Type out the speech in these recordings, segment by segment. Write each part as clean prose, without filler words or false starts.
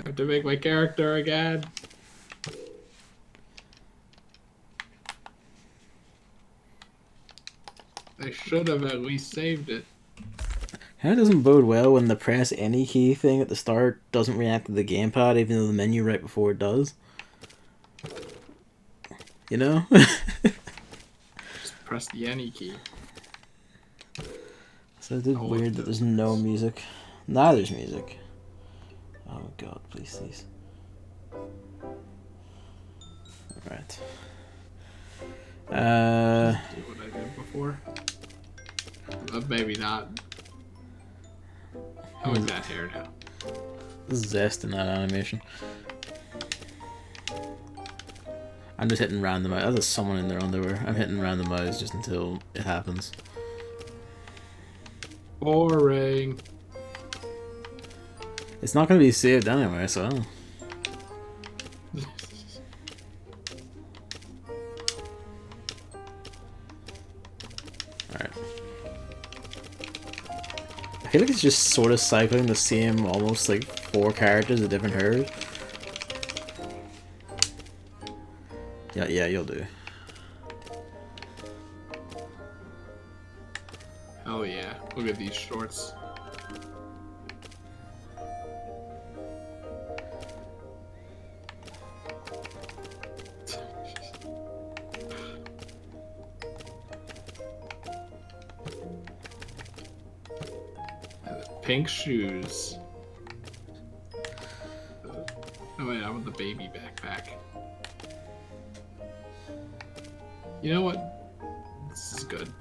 have to make my character again. I should have at least saved it. It doesn't bode well when the press any key thing at the start doesn't react to the gamepad, even though the menu right before it does. You know? Just press the any key. So it is weird that there's no music. Now there's music. Oh god, please cease. Alright. Do what I did before. Maybe not. How is that hair now? Zest in that animation. I'm just hitting random eyes. There's someone in their underwear. I'm hitting random eyes just until it happens. Boring. It's not going to be saved anyway, so... Alright. I feel like it's just sort of cycling the same, almost like 4 characters with different hairs. Yeah, you'll do. Oh yeah, look at these shorts. Pink shoes. Oh wait, I want the baby backpack. You know what? This is good.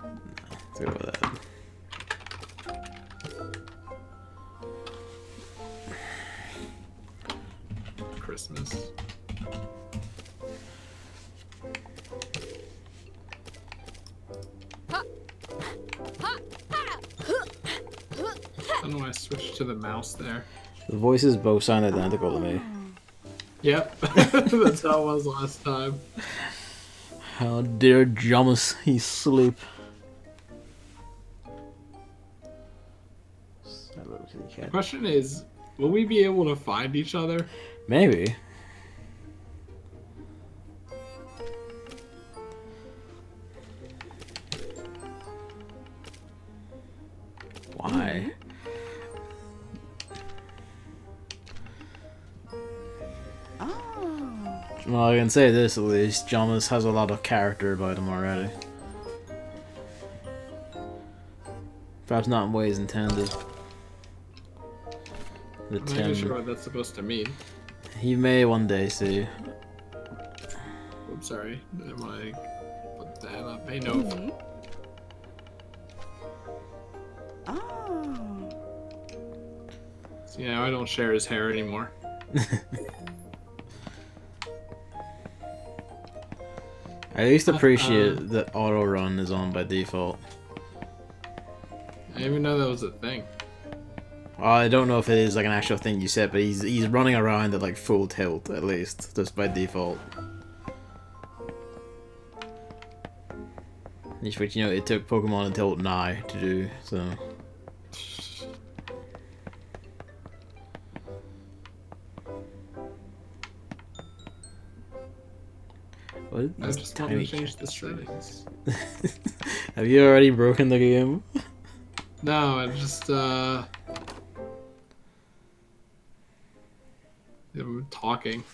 Let's go with that. Christmas. I don't know why I switched to the mouse there. The voices both sound identical to me. Yep, that's how it was last time. How dare Jomus, he sleep. The question is, will we be able to find each other? Maybe. Why? Well, I can say this at least, Jomus has a lot of character about him already. Perhaps not in ways intended. I'm not even sure what that's supposed to mean. He may one day see. I'm sorry. Am I put that up? Hey, no. See, now I don't share his hair anymore. I used to appreciate that auto run is on by default. I didn't even know that was a thing. Well, I don't know if it is like an actual thing you said, but he's running around at like full tilt at least, just by default. Which, you know, it took Pokemon until now to do, so. What? I just want to change the settings. Have you already broken the game? No, I just I'm talking.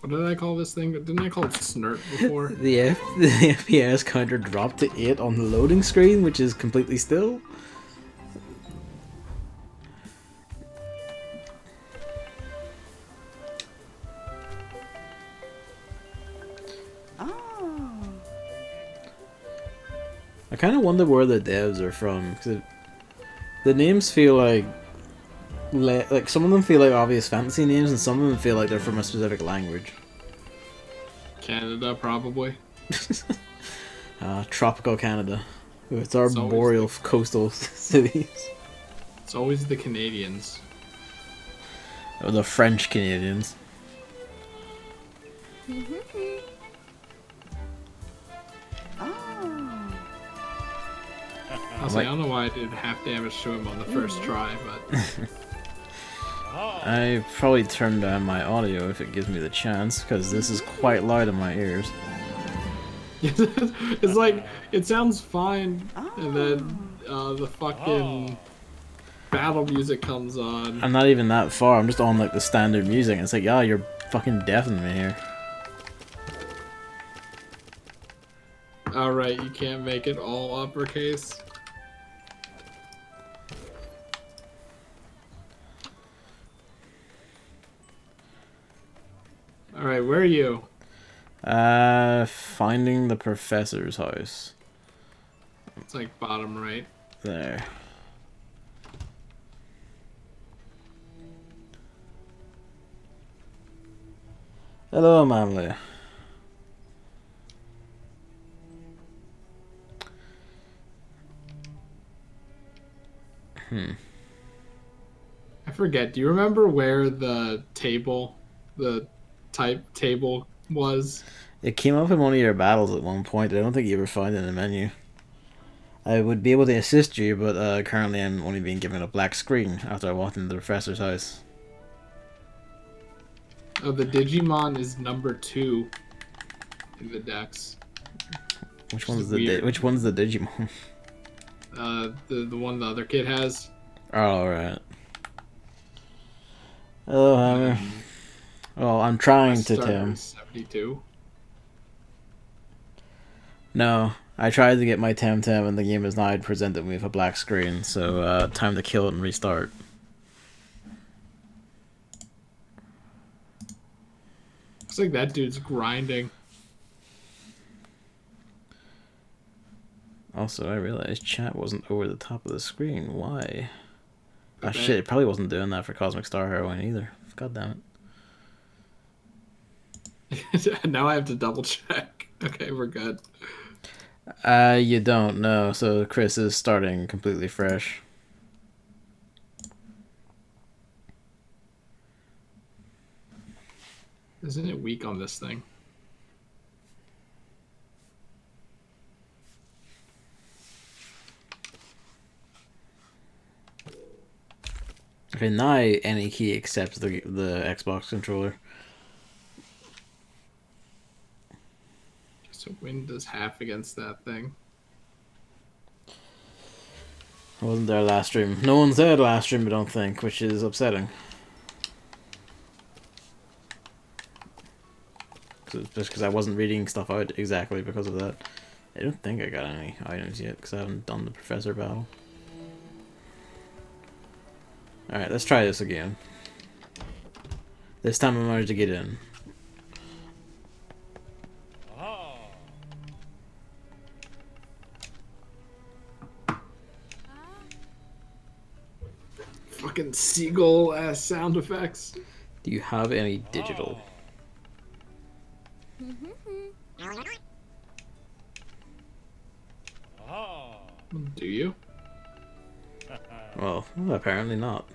What did I call this thing? Didn't I call it snert before? The FPS counter dropped to 8 on the loading screen, which is completely still. I kind of wonder where the devs are from, because the names feel like some of them feel like obvious fantasy names, and some of them feel like they're from a specific language. Canada, probably. Tropical Canada, with our boreal coastal cities. It's always the Canadians. Or the French Canadians. Honestly, I don't know why I did half damage to him on the first try, but I probably turn down my audio if it gives me the chance, because this is quite loud in my ears. it's like it sounds fine, and then the fucking battle music comes on. I'm not even that far. I'm just on like the standard music. And it's like, yeah, you're fucking deafening me here. Alright, you can't make it all uppercase. Alright, where are you? Finding the professor's house. It's like bottom right. There. Hello, Mamley. I forget. Do you remember where the table, the type table was? It came up in one of your battles at one point. I don't think you ever found it in the menu. I would be able to assist you, but currently I'm only being given a black screen after I walked into the professor's house. Oh, the Digimon is number 2 in the dex. Which one's the Digimon? The one the other kid has. Oh, alright. Hello, Hammer. Well, I'm trying to Tim. 72. No, I tried to get my TemTem and the game has now presented me with a black screen, so time to kill it and restart. Looks like that dude's grinding. Also, I realized chat wasn't over the top of the screen. Why? Oh shit, it probably wasn't doing that for Cosmic Star Heroine either. God damn it. Now I have to double check. Okay, we're good. You don't know, so Chris is starting completely fresh. Isn't it weak on this thing? Okay, now any key accepts the Xbox controller. So wind does half against that thing. I wasn't there last stream. No one's there last stream, I don't think, which is upsetting. Just because I wasn't reading stuff out exactly because of that. I don't think I got any items yet because I haven't done the professor battle. Alright, let's try this again. This time I managed to get in. Fucking seagull ass sound effects. Do you have any digital? Do you? Well, apparently not.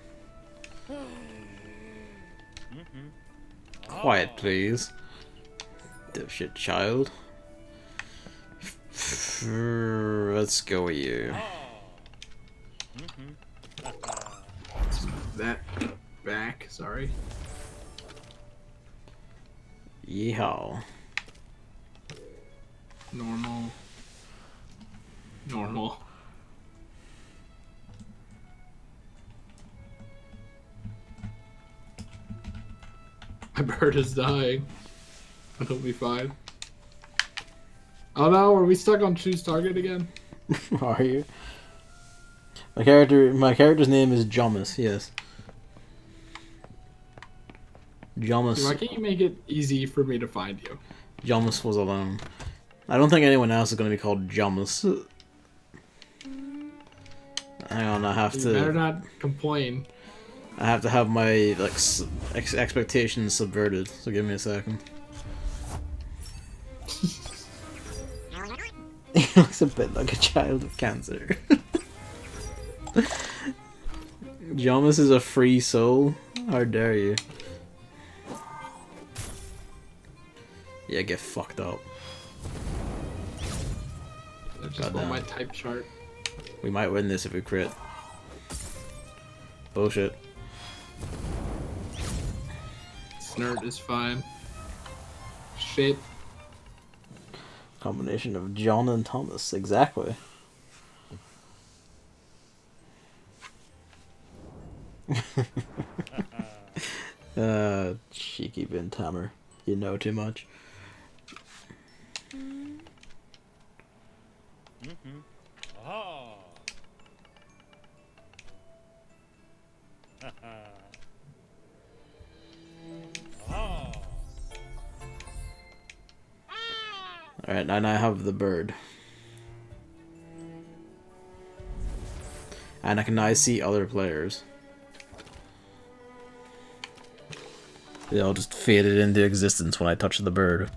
Quiet, please. Dipshit child. Let's go with you. That back, sorry. Yeehaw. Normal. Normal. My bird is dying. It'll be fine. Oh no, are we stuck on choose target again? Are you? My character's name is Jomus, yes. Jomus. Why can't you make it easy for me to find you? Jomus was alone. I don't think anyone else is going to be called Jomus. Hang on, I have You to. better not complain. I have to have my like expectations subverted. So give me a second. He looks a bit like a child with cancer. Jomus is a free soul. How dare you? Yeah, get fucked up. I just want my type chart. We might win this if we crit. Bullshit. Snurt is fine. Shit. Combination of John and Thomas, exactly. Cheeky Vintamer. You know too much. Oh. Oh. Alright, and I have the bird. And I can now see other players. They all just faded into existence when I touched the bird.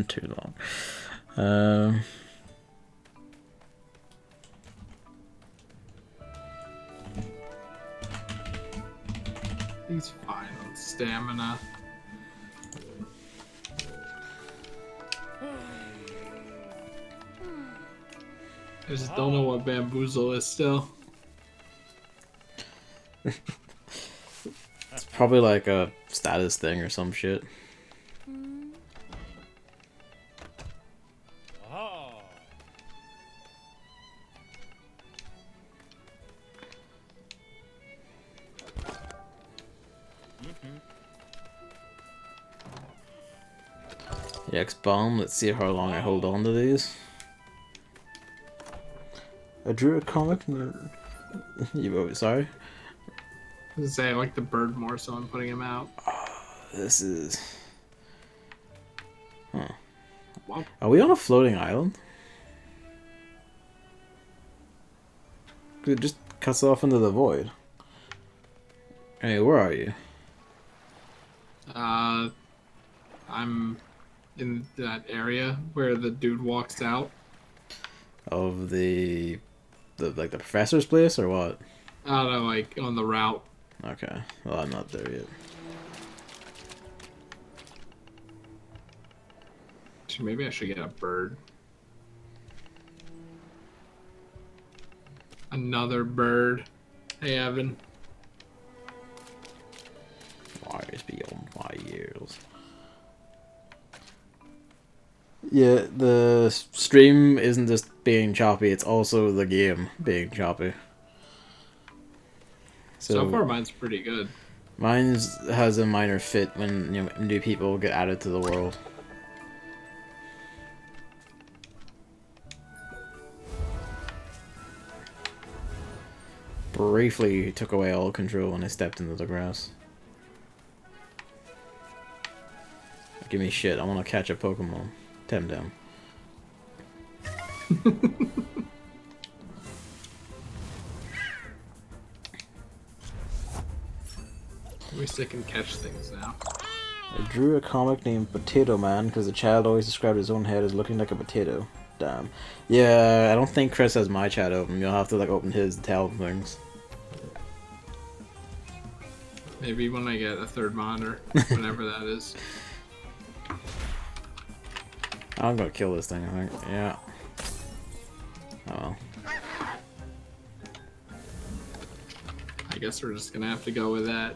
Too long. He's fine on stamina. I just don't know what bamboozle is still. It's probably like a status thing or some shit. Oh. The X-Bomb, let's see how long I hold on to these. I drew a comic. You sorry? I was gonna say I like the bird more, so I'm putting him out. This is... Huh. Wow. Are we on a floating island? It just cuts off into the void. Hey, where are you? I'm in that area where the dude walks out. Of the like the professor's place or what? I don't know, like on the route. Okay, well I'm not there yet. Actually, maybe I should get a bird. Another bird. Hey, Evan. Wires beyond my years. Yeah, the stream isn't just being choppy, it's also the game being choppy. So far, mine's pretty good. Mine has a minor fit when new people get added to the world. Briefly took away all control when I stepped into the grass. Give me shit, I want to catch a Pokémon. TemTem. At least I can catch things now. I drew a comic named Potato Man because the child always described his own head as looking like a potato. Damn. Yeah, I don't think Chris has my chat open. You'll have to like open his to tell him things. Maybe when I get a third monitor, whenever that is. I'm gonna kill this thing, I think. Yeah. Oh well. I guess we're just gonna have to go with that.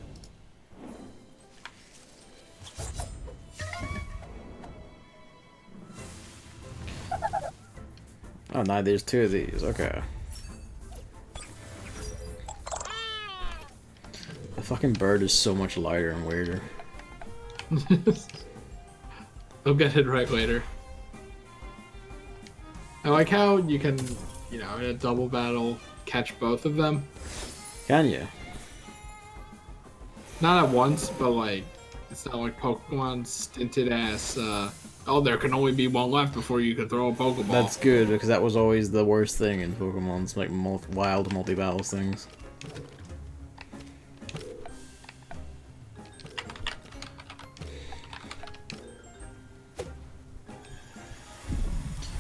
Oh, no, there's two of these. Okay. The fucking bird is so much lighter and weirder. They'll get it right later. I like how you can, you know, in a double battle, catch both of them. Can you? Not at once, but like, it's not like Pokemon stinted ass, oh, there can only be one left before you can throw a Pokeball. That's good, because that was always the worst thing in Pokemon's, like, wild multi-battle things.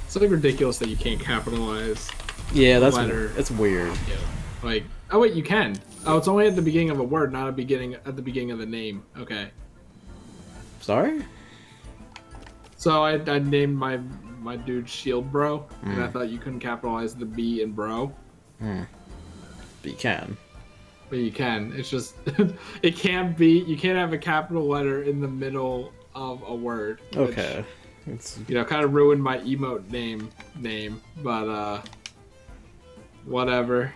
It's like ridiculous that you can't capitalize. Yeah, that's letter. it's weird. Yeah. Like, oh wait, you can. Oh, it's only at the beginning of a word, not at the beginning of the name. Okay. Sorry? So I named my dude Shield Bro, and I thought you couldn't capitalize the B in bro. But you can. But you can. It's just it can't be. You can't have a capital letter in the middle of a word. Which, Okay. It's... kind of ruined my emote name. But whatever.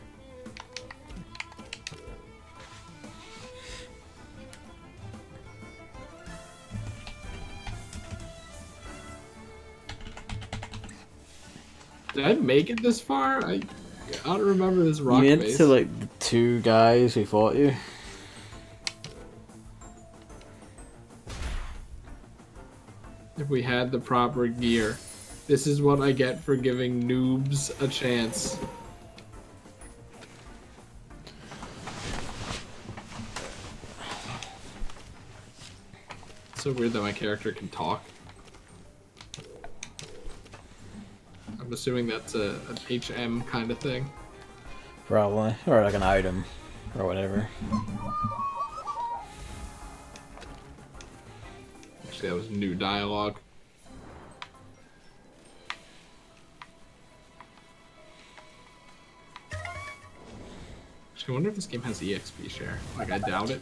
Did I make it this far? I don't remember this rock You went base. to like the 2 guys who fought you. If we had the proper gear. This is what I get for giving noobs a chance. It's so weird that my character can talk. I'm assuming that's an HM kind of thing. Probably. Or like an item. Or whatever. Actually, that was new dialogue. Actually, I wonder if this game has EXP share. Like, I doubt it.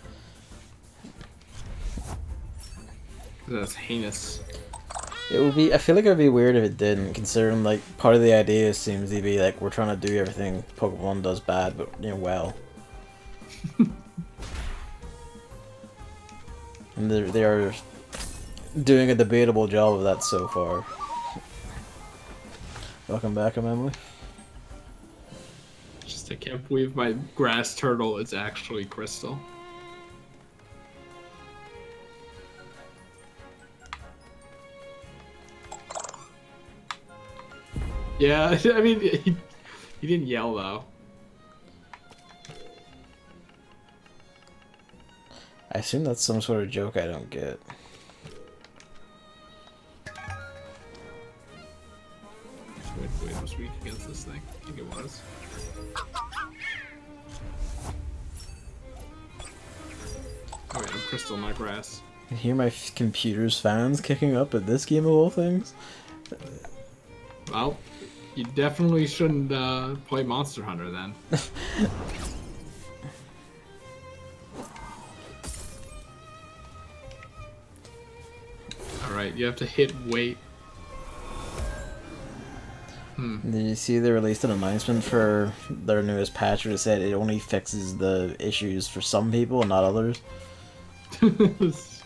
That's heinous. It would be. I feel like it would be weird if it didn't, considering like part of the idea seems to be like we're trying to do everything Pokemon does bad, but well. And they are doing a debatable job of that so far. Welcome back, Emily. Just I can't believe my grass turtle is actually crystal. Yeah, I mean, he didn't yell though. I assume that's some sort of joke I don't get. Wait, was weak against this thing? I think it was. Oh yeah, I'm crystal, not grass. I hear my computer's fans kicking up at this game of all things. Well, you definitely shouldn't play Monster Hunter then. Alright, you have to hit wait. Did you see they released an announcement for their newest patch where it said it only fixes the issues for some people and not others? This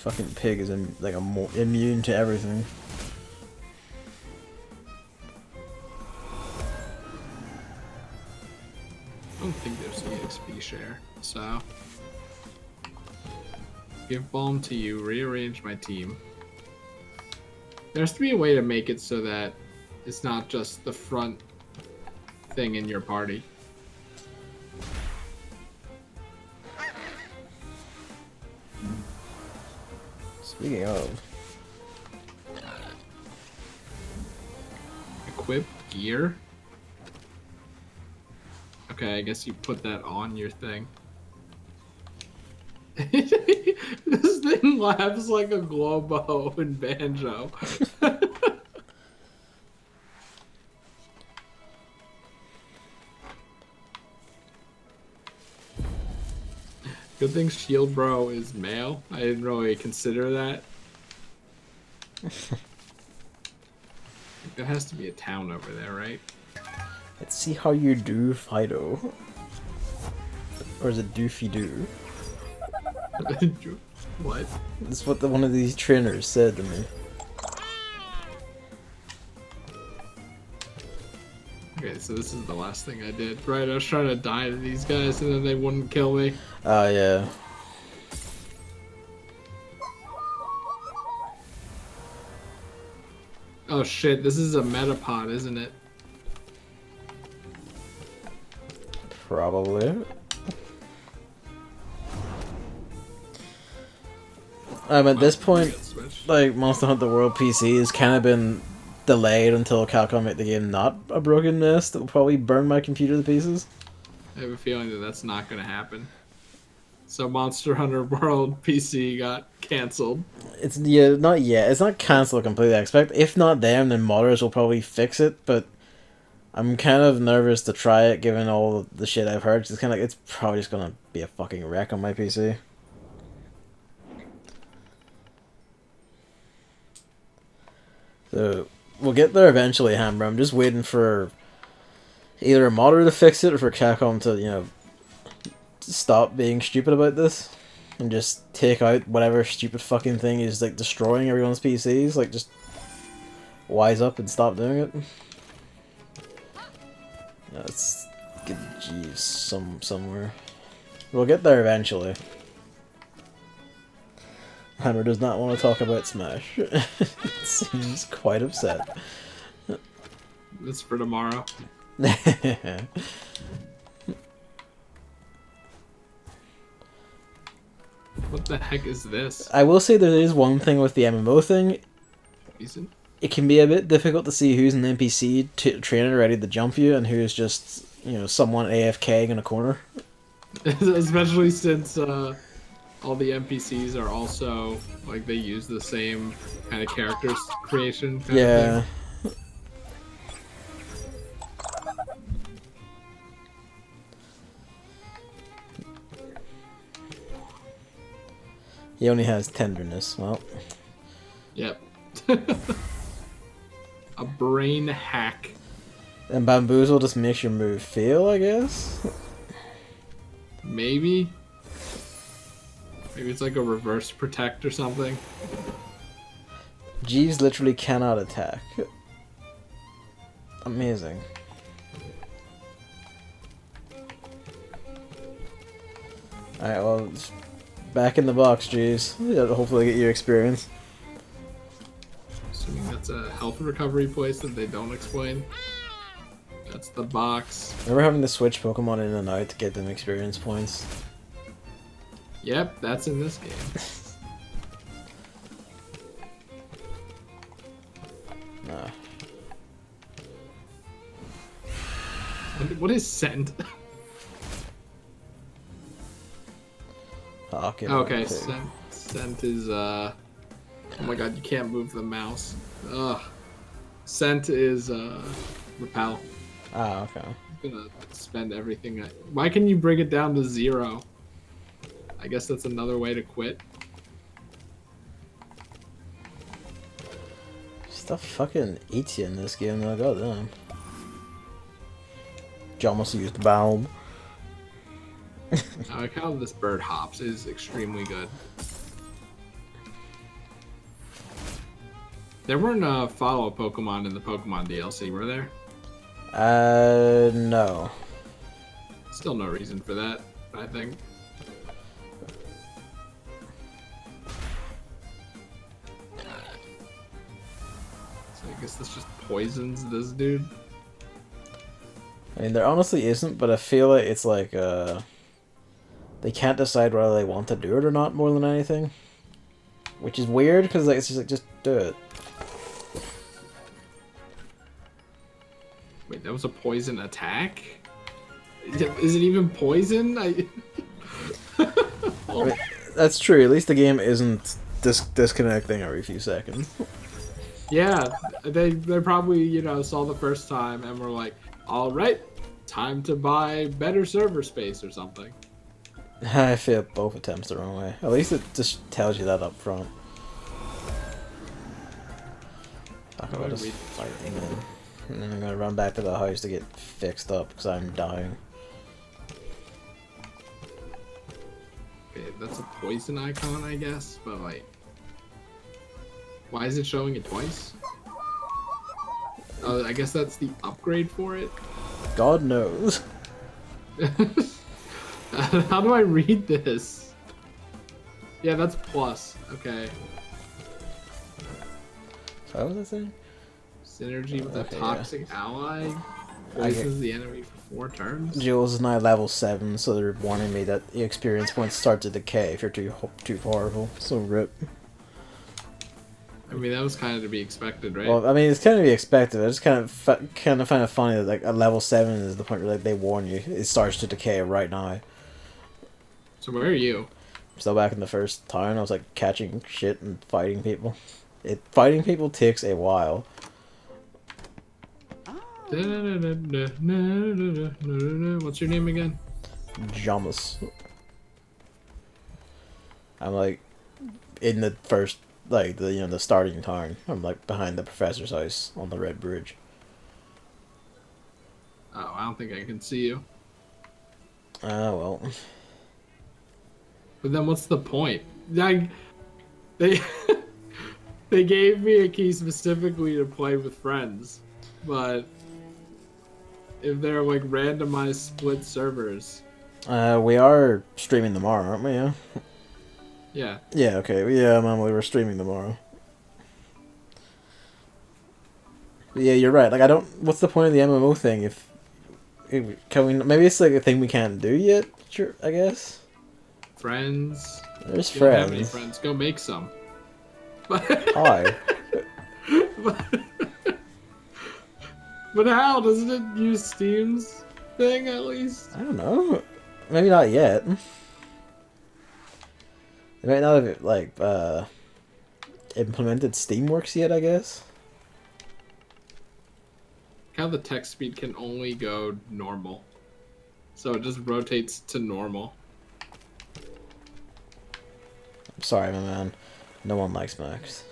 fucking pig is like immune to everything. I don't think there's EXP share, so... Give balm to you, rearrange my team. There has to be a way to make it so that it's not just the front thing in your party. Speaking of... Equip gear? Okay, I guess you put that on your thing. This thing laughs like a Globo in Banjo. Good thing Shield Bro is male. I didn't really consider that. There has to be a town over there, right? Let's see how you do, Fido. Or is it Doofy Doo? What? That's what one of these trainers said to me. Okay, so this is the last thing I did. Right, I was trying to die to these guys and then they wouldn't kill me. Oh, yeah. Oh shit, this is a Metapod, isn't it? Probably. At this point, like, Monster Hunter World PC has kind of been delayed until Capcom make the game not a broken mess that will probably burn my computer to pieces. I have a feeling that that's not going to happen. So Monster Hunter World PC got canceled. It's not yet. It's not cancelled completely. I expect if not them, then modders will probably fix it. But I'm kind of nervous to try it, given all the shit I've heard. It's kind of like it's probably just gonna be a fucking wreck on my PC. So we'll get there eventually, Hammer. I'm just waiting for either a modder to fix it or for Capcom to, stop being stupid about this and just take out whatever stupid fucking thing is like destroying everyone's PCs. Like, just wise up and stop doing it. Let's get Jeeves somewhere. We'll get there eventually. Hammer does not want to talk about Smash. Seems quite upset. That's for tomorrow. What the heck is this? I will say there is one thing with the MMO thing. Decent. It can be a bit difficult to see who's an NPC trainer ready to jump you and who's just, someone AFK in a corner. Especially since all the NPCs are also, like, they use the same kind of character creation kind of thing. He only has tenderness. Well. Yep. A brain hack. And Bamboozle just makes your move fail, I guess? Maybe. Maybe it's like a reverse protect or something. Jeeves literally cannot attack. Amazing. Alright, well, back in the box, Jeeves. Yeah, hopefully get your experience. Assuming that's a health recovery place that they don't explain. That's the box. Remember having to switch Pokemon in and out to get them experience points? Yep, that's in this game. Nah. What is scent? Okay, scent is oh my god, you can't move the mouse. Ugh. Scent is repel. Ah, okay. I'm gonna spend everything. Why can you bring it down to 0? I guess that's another way to quit. Stuff fucking eats you in this game though, goddamn. John must have used the bulb. I like how this bird hops is extremely good. There weren't follow Pokemon in the Pokemon DLC, were there? No. Still no reason for that, I think. So I guess this just poisons this dude. I mean, there honestly isn't, but I feel like it's like, they can't decide whether they want to do it or not more than anything. Which is weird, because like, it's just like, just do it. Wait, that was a poison attack? Is it even poison? Oh. I mean, that's true, at least the game isn't disconnecting every few seconds. Yeah, they probably, saw the first time and were like, alright, time to buy better server space or something. I feel both attempts the wrong way. At least it just tells you that up front. Talk about us fighting then. And then I'm gonna run back to the house to get fixed up because I'm dying. Okay, that's a poison icon, I guess, but like, why is it showing it twice? I guess that's the upgrade for it. God knows. How do I read this? Yeah, that's plus. Okay. So what was I saying? Synergy with Okay, a toxic ally. Poisons the enemy for 4 turns. Jules is now level 7, so they're warning me that the experience points start to decay if you're too powerful. So rip. I mean, that was kind of to be expected, right? Well, I mean, it's kind of to be expected. I just kind of find it funny that like at level 7 is the point where like they warn you it starts to decay right now. So where are you? I'm still back in the first town. I was like catching shit and fighting people. Fighting people takes a while. What's your name again? Jamus. I'm like in the first like the starting town. I'm like behind the professor's house on the red bridge. Oh, I don't think I can see you. Well. But then what's the point? They they gave me a key specifically to play with friends, but if they're like randomized split servers. We are streaming tomorrow, aren't we? Yeah. Yeah. Yeah. Okay. Yeah, man. We were streaming tomorrow. But yeah, you're right. Like, I don't. What's the point of the MMO thing? If can we? Maybe it's like a thing we can't do yet. Sure. I guess. Friends. There's You don't have any friends. friends. Go make some. Hi. But how? Doesn't it use Steam's thing at least? I don't know. Maybe not yet. They might not have like implemented Steamworks yet. I guess. How the text speed can only go normal. So it just rotates to normal. I'm sorry, my man. No one likes Max.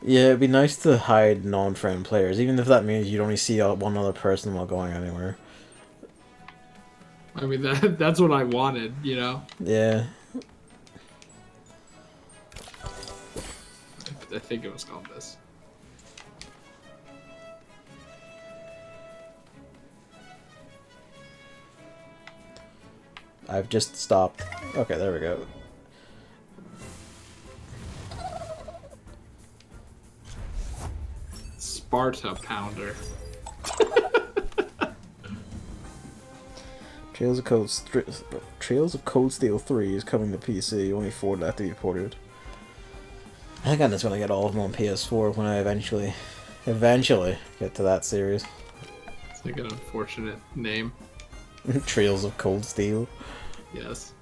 Yeah, it'd be nice to hide non-friend players, even if that means you'd only see one other person while going anywhere. I mean, that's what I wanted, you know? Yeah. I think it was called this. I've just stopped. Okay, there we go. Sparta Pounder. Trails of Cold Steel 3 is coming to PC. Only 4 left to be ported. I think I'm just gonna get all of them on PS4 when I eventually get to that series. It's like an unfortunate name. Trails of Cold Steel. Yes.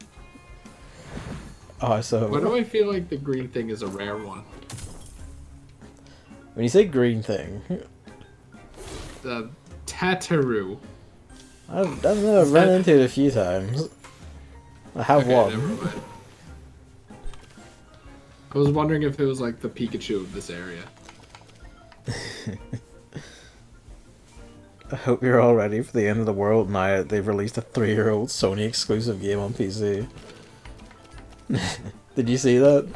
Oh, so Why do I feel like the green thing is a rare one? when you say green thing, The Tataru. I've run into it a few times. I have Okay, one. never mind. I was wondering if it was like the Pikachu of this area. I hope you're all ready for the end of the world now that they've released a 3-year-old Sony exclusive game on PC. Did you see that?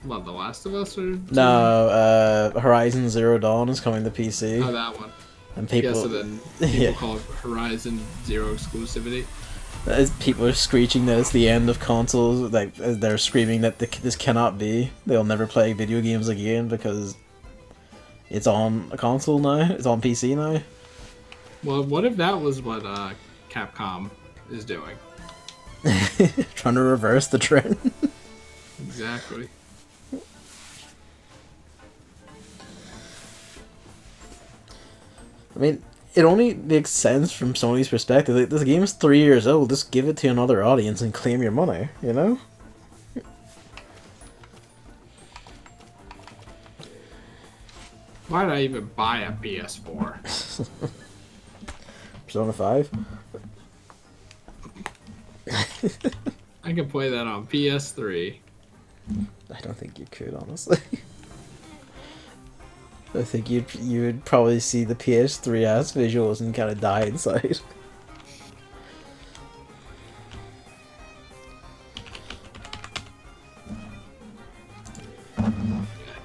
What, The Last of Us or something? No, Horizon Zero Dawn is coming to PC. Oh, that one. And people, Yeah, so then people Yeah. call it Horizon Zero exclusivity. as people are screeching that it's the end of consoles, like as they're screaming that this cannot be. They'll never play video games again because it's on a console now. It's on PC now. Well, what if that was what Capcom is doing? Trying to reverse the trend. Exactly. I mean, it only makes sense from Sony's perspective. Like, this game's 3 years old. Just give it to another audience and claim your money, you know? Why did I even buy a PS4? Persona 5? I can play that on PS3. I don't think you could, honestly. I think you would probably see the PS3 ass visuals and kind of die inside.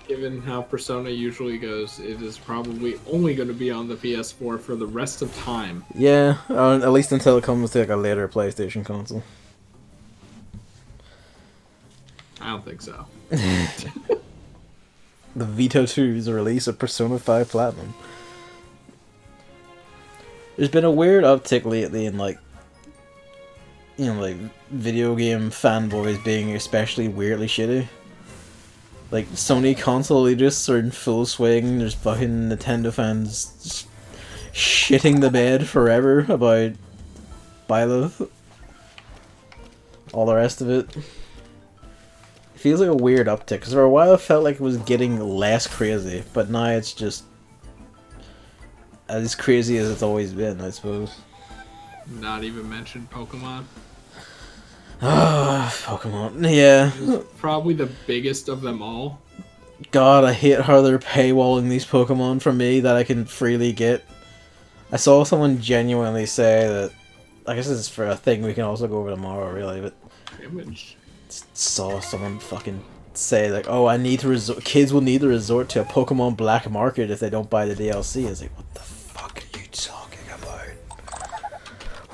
Given how Persona usually goes, it is probably only going to be on the PS4 for the rest of time. Yeah, at least until it comes to like a later PlayStation console. I don't think so. The Vita 2 is a release of Persona 5 Platinum. There's been a weird uptick lately in like you know, like video game fanboys being especially weirdly shitty. Like Sony console elitists are in full swing. There's fucking Nintendo fans just shitting the bed forever about Byleth. All the rest of it. It feels like a weird uptick, because for a while it felt like it was getting less crazy, but now it's just as crazy as it's always been, I suppose. Not even mention Pokemon. Ah, Pokemon. Yeah. Probably the biggest of them all. God, I hate how they're paywalling these Pokemon for me that I can freely get. I saw someone genuinely say that. I guess this is for a thing we can also go over tomorrow, really, but Image. saw someone fucking say like, "Oh, I need to resort. Kids will need to resort to a Pokemon black market if they don't buy the DLC." I was like, "What the fuck are you talking about?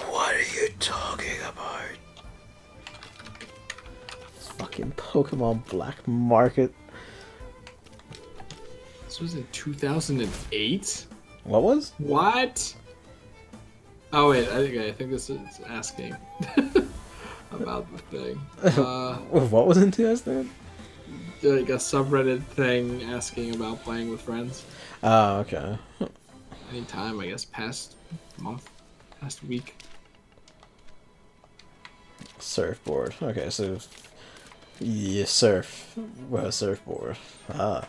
What are you talking about? Fucking Pokemon black market." This was in 2008? What was? What? Oh wait, I think this is asking about the thing. What was in 2000? Like a subreddit thing asking about playing with friends. Oh, okay. Anytime, I guess, past month, past week. Surfboard. Okay, so you surf. Well, surfboard. Ah.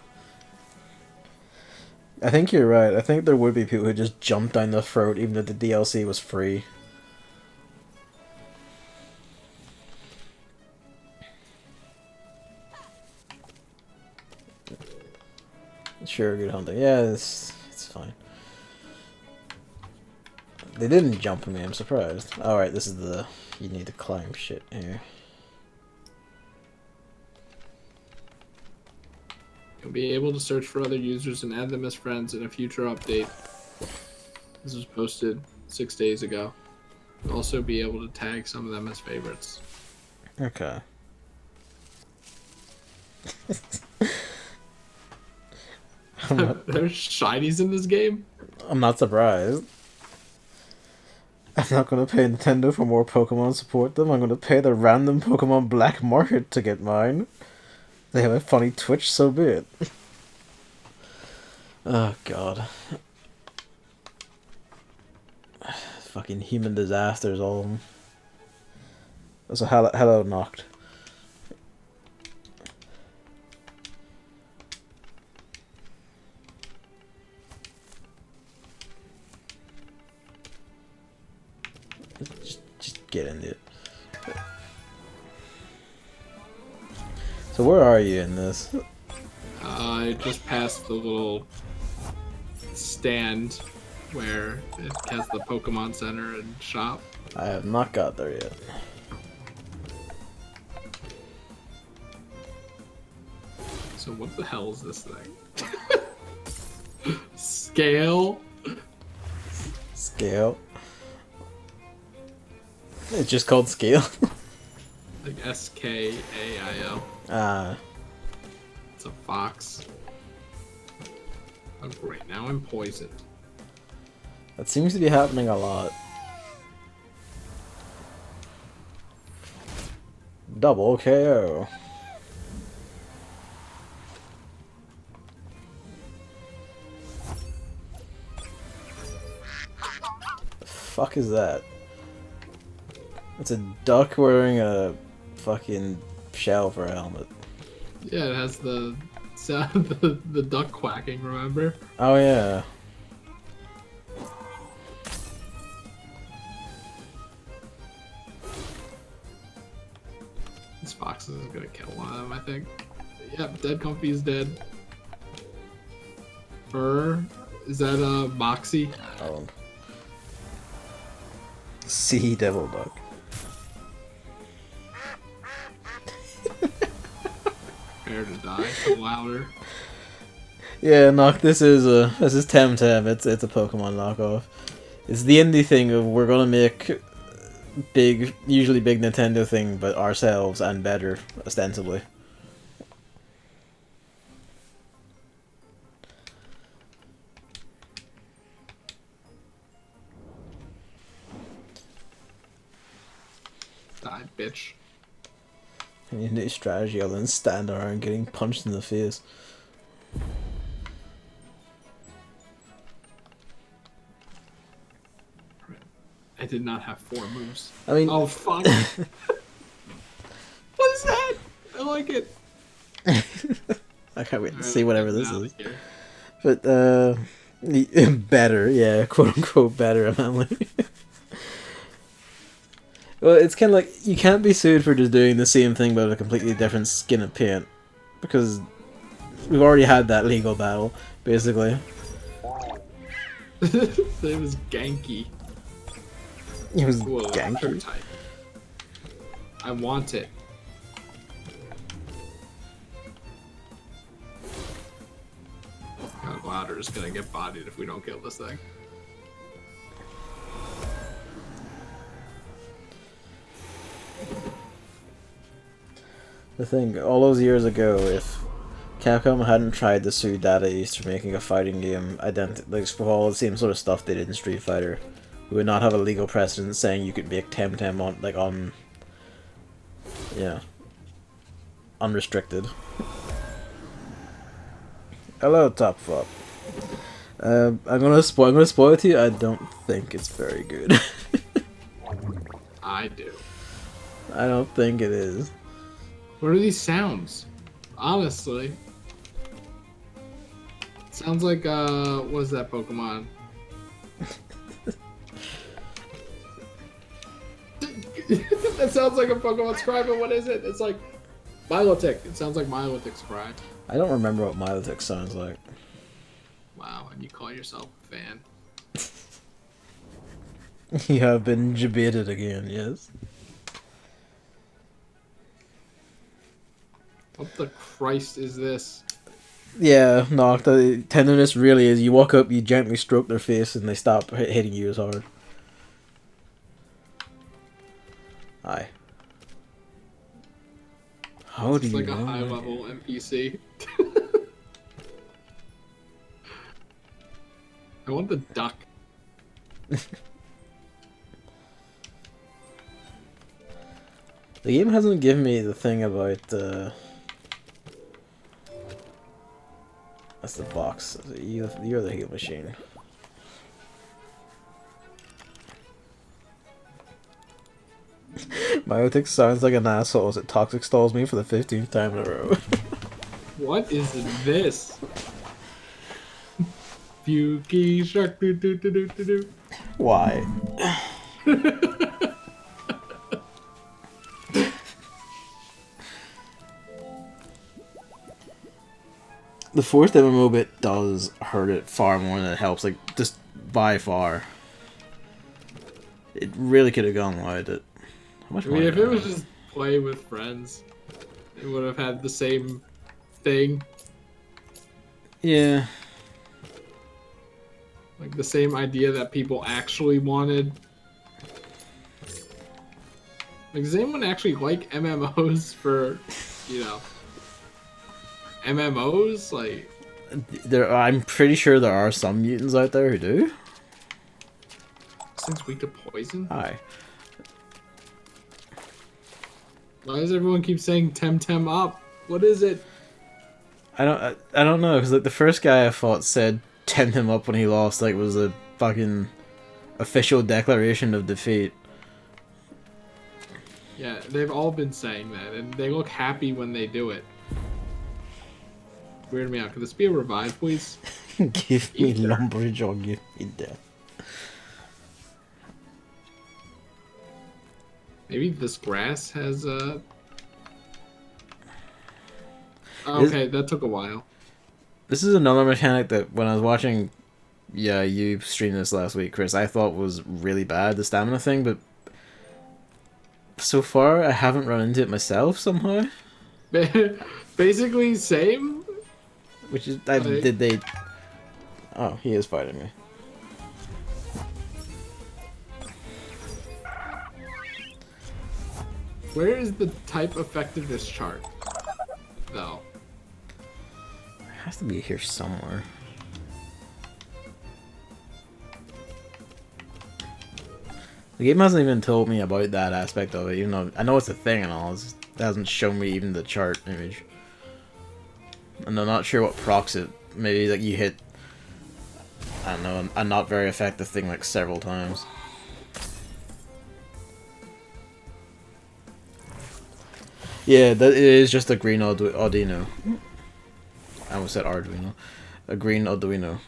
I think you're right. I think there would be people who just jump down the throat even though the DLC was free. Sure, good hunting. Yeah, it's fine. They didn't jump me, I'm surprised. Alright, this is the... You need to climb shit here. You'll be able to search for other users and add them as friends in a future update. This was posted 6 days ago. You'll also be able to tag some of them as favorites. Okay. There's shinies in this game? I'm not surprised. I'm not gonna pay Nintendo for more Pokemon to support them. I'm gonna pay the random Pokemon black market to get mine. They have a funny Twitch, so be it. Oh god. Fucking human disasters, all of them. So hello, Knocked. Just get into it. So where are you in this? I just passed the little stand where it has the Pokemon Center and shop. I have not got there yet. So what the hell is this thing? Scale? Scale. It's just called Scale. Like S-K-A-I-L. Ah. It's a fox. Oh great, now I'm poisoned. That seems to be happening a lot. Double KO. The fuck is that? It's a duck wearing a fucking shell for a helmet. Yeah, it has the sound, the duck quacking, remember? Oh yeah. This fox is gonna kill one of them, I think. Yep, Dead Comfy is dead. Fur? Is that Moxie? Oh. Sea Devil Duck. Prepare to die. Come louder. Yeah, Knock. This is TemTem. It's a Pokemon knockoff. It's the indie thing of we're gonna make big, usually big Nintendo thing, but ourselves and better, ostensibly. side, bitch. You need a strategy other than stand around getting punched in the face. I did not have 4 moves. I mean, Oh, fuck. What is that? I like it. I can't wait to Alright, see whatever I'm this out is. of here. But, better, yeah, quote unquote better, apparently. Well, it's kind of like, you can't be sued for just doing the same thing but with a completely different skin of paint. Because we've already had that legal battle, basically. It was Genki. It was Whoa, ganky. type. I want it. God, Louder is gonna get bodied if we don't kill this thing. The thing, all those years ago, if Capcom hadn't tried to sue Data East for making a like with all the same sort of stuff they did in Street Fighter, we would not have a legal precedent saying you could make TemTem on, yeah, unrestricted. Hello, Top Flop. I'm gonna spoil it to you. I don't think it's very good. I do. I don't think it is. What are these sounds? Honestly. Sounds like, what is that Pokemon? That sounds like a Pokemon cry, but what is it? It's like Milotic. It sounds like Milotic's cry. I don't remember what Milotic sounds like. Wow, and you call yourself a fan. You have been debated again, yes? What the Christ is this? Yeah, no, the tenderness really is you walk up, you gently stroke their face, and they stop hitting you as hard. Aye. How do It's you like a know high that? level NPC. I want the duck. The game hasn't given me the thing about that's the box. You're the heal machine. Myotic sounds like an asshole as it toxic stalls me for the 15th time in a row. What is this? Fuki shark do do do do do do. Why? The fourth MMO bit does hurt it far more than it helps, like, just by far. It really could have gone without it. How much I mean, money if do I it was have? just play with friends, it would have had the same thing. Yeah. Like the same idea that people actually wanted. Like, does anyone actually like MMOs for, you know, MMOs? Like, I'm pretty sure there are some mutants out there who do. this thing's weak to poison? Hi. Why does everyone keep saying TemTem up? What is it? I don't know, because like the first guy I fought said "tend him up" when he lost, like it was a fucking official declaration of defeat. Yeah, they've all been saying that, and they look happy when they do it. Weird me out. Could this be a revive, please? Give me Ether. Lumberjaw, give me death. Maybe this grass has okay, that took a while. This is another mechanic that when I was watching, yeah, you streamed this last week, Chris, I thought was really bad, the stamina thing, but so far I haven't run into it myself somehow. Basically, same. Which is, Like- did they... Oh, he is fighting me. Where is the type effectiveness chart, though? It has to be here somewhere. The game hasn't even told me about that aspect of it, even though I know it's a thing and all. It hasn't shown me even the chart image. And I'm not sure what procs it. Maybe like you hit, I don't know, a not very effective thing like several times. Yeah, that is just a green Arduino. I almost said Arduino. A green Arduino.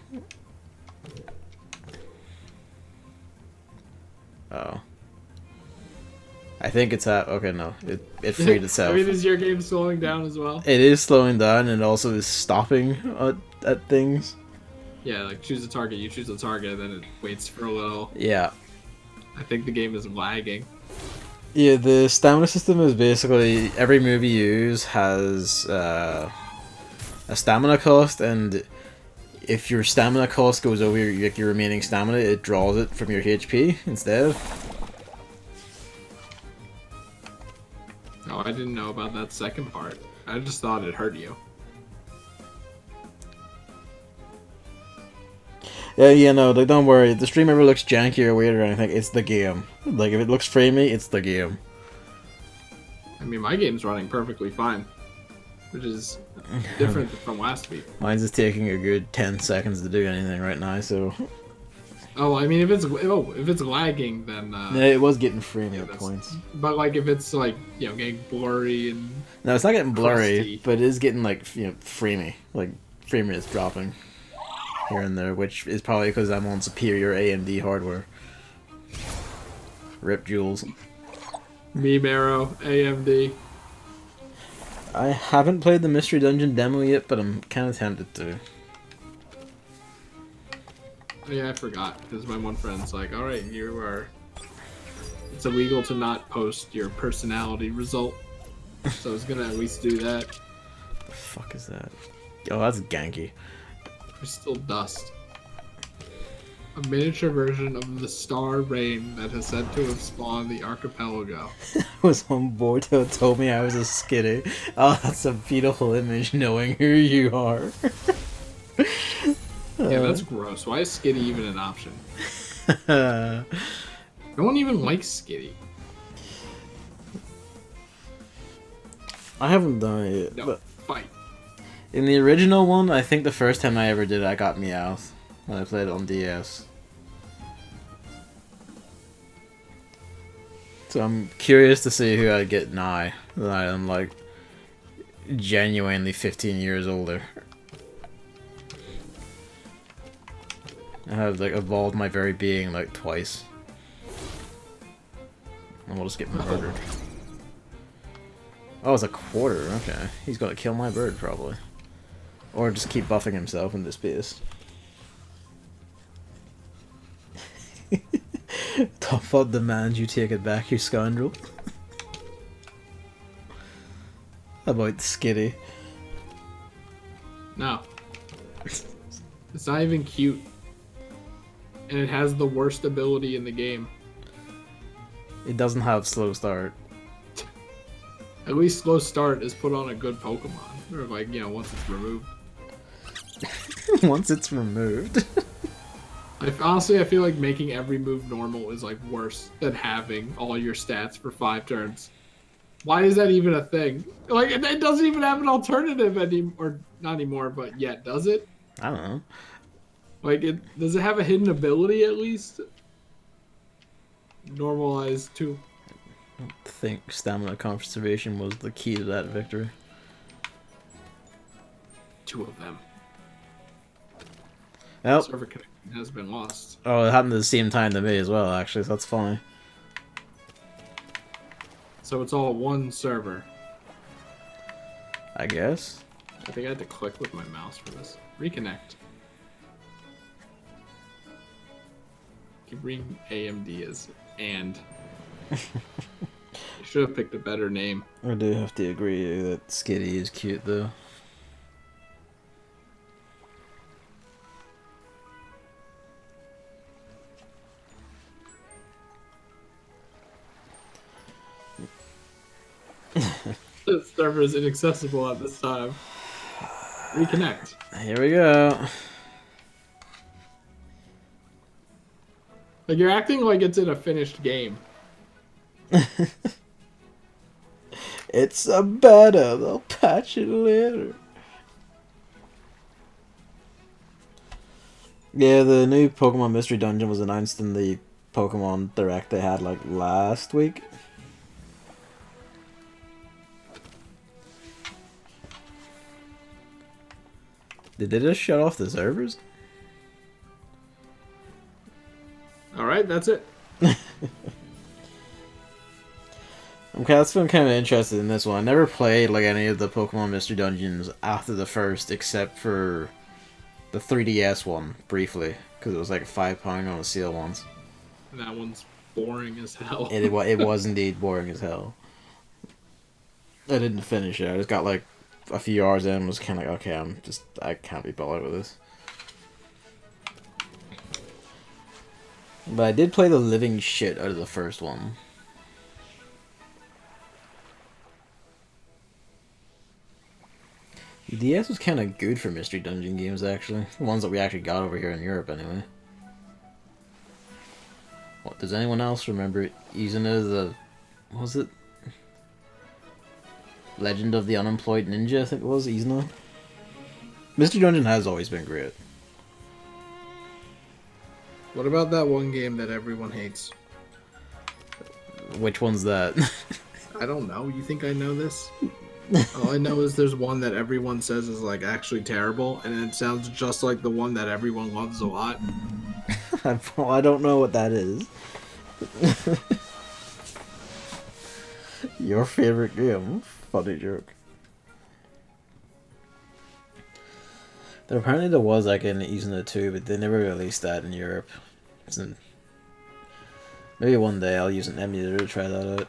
Oh. I think it's at... Okay, no. It freed itself. I mean, is your game slowing down as well? It is slowing down and it also is stopping at things. Yeah, like choose a target, you choose a target, and then it waits for a little. Yeah. I think the game is lagging. Yeah, the stamina system is basically every move you use has a stamina cost, and if your stamina cost goes over your remaining stamina, it draws it from your HP instead. Oh, I didn't know about that second part. I just thought it hurt you. Yeah, no, like, don't worry. If the stream ever looks janky or weird or anything, it's the game. Like, if it looks framey, it's the game. I mean, my game's running perfectly fine, which is different from last week. Mine's just taking a good 10 seconds to do anything right now, so... Oh, I mean, if it's lagging, then... yeah, it was getting framey yeah, at points. But, like, if it's, like, you know, getting blurry and... No, it's not getting blurry, crusty. but it is getting, like, you know, framey. Like, frame rate is dropping here and there, which is probably because I'm on superior AMD hardware. Rip Jules. Meme Arrow, AMD. I haven't played the Mystery Dungeon demo yet, but I'm kind of tempted to. Oh, yeah, I forgot, because my one friend's like, alright, it's illegal to not post your personality result. So I was gonna at least do that. The fuck is that? Oh, that's ganky. There's still dust. A miniature version of the star rain that is said to have spawned the archipelago. I was on board till it told me I was a skitty. Oh, that's a beautiful image knowing who you are. Yeah, that's gross. Why is Skitty even an option? No one even likes Skitty. I haven't done it yet. No, But fight. in the original one, I think the first time I ever did it, I got Meowth when I played it on DS. So I'm curious to see who I get now that I'm like genuinely 15 years older. I have like evolved my very being like twice. And we'll just get murdered. Oh, it's a quarter, okay. He's gonna kill my bird probably. Or just keep buffing himself into space. Top demands you take it back, you scoundrel. How about Skitty? No. It's not even cute. And it has the worst ability in the game. It doesn't have slow start. At least slow start is put on a good Pokemon. Or like, you know, once it's removed. Once it's removed. Honestly, I feel like making every move normal is like worse than having all your stats for 5 turns. Why is that even a thing? Like, it doesn't even have an alternative anymore. Or not anymore, but yet, does it? I don't know. Like, does it have a hidden ability at least? Normalize 2. I don't think stamina conservation was the key to that victory. 2 of them. Well, Server connection has been lost. oh, it happened at the same time to me as well, actually, so that's funny. So it's all one server. I guess. I think I had to click with my mouse for this. Reconnect. Keep reading AMD as and. You should have picked a better name. I do have to agree that Skitty is cute, though. This server is inaccessible at this time. Reconnect. Here we go. Like, you're acting like it's in a finished game. It's a beta. They'll patch it later. Yeah, the new Pokemon Mystery Dungeon was announced in the Pokemon Direct they had like last week. Did they just shut off the servers? Alright, that's it. That's been kind of interested in this one. I never played like any of the Pokemon Mystery Dungeons after the first, except for the 3DS one briefly, because it was like £5 on a sale once. And that one's boring as hell. It was indeed boring as hell. I didn't finish it. I just got like a few hours in and was kind of like, okay, I can't be bothered with this. But I did play the living shit out of the first one. The DS was kind of good for Mystery Dungeon games, actually. The ones that we actually got over here in Europe, anyway. What, does anyone else remember Izuna the... What was it? Legend of the Unemployed Ninja, I think it was, Izuna? Mystery Dungeon has always been great. What about that one game that everyone hates? Which one's that? I don't know. You think I know this? All I know is there's one that everyone says is like actually terrible, and it sounds just like the one that everyone loves a lot. Well, I don't know what that is. Your favorite game? Funny joke. Apparently there was like an Izuna 2, but they never released that in Europe. So maybe one day I'll use an emulator to try that out.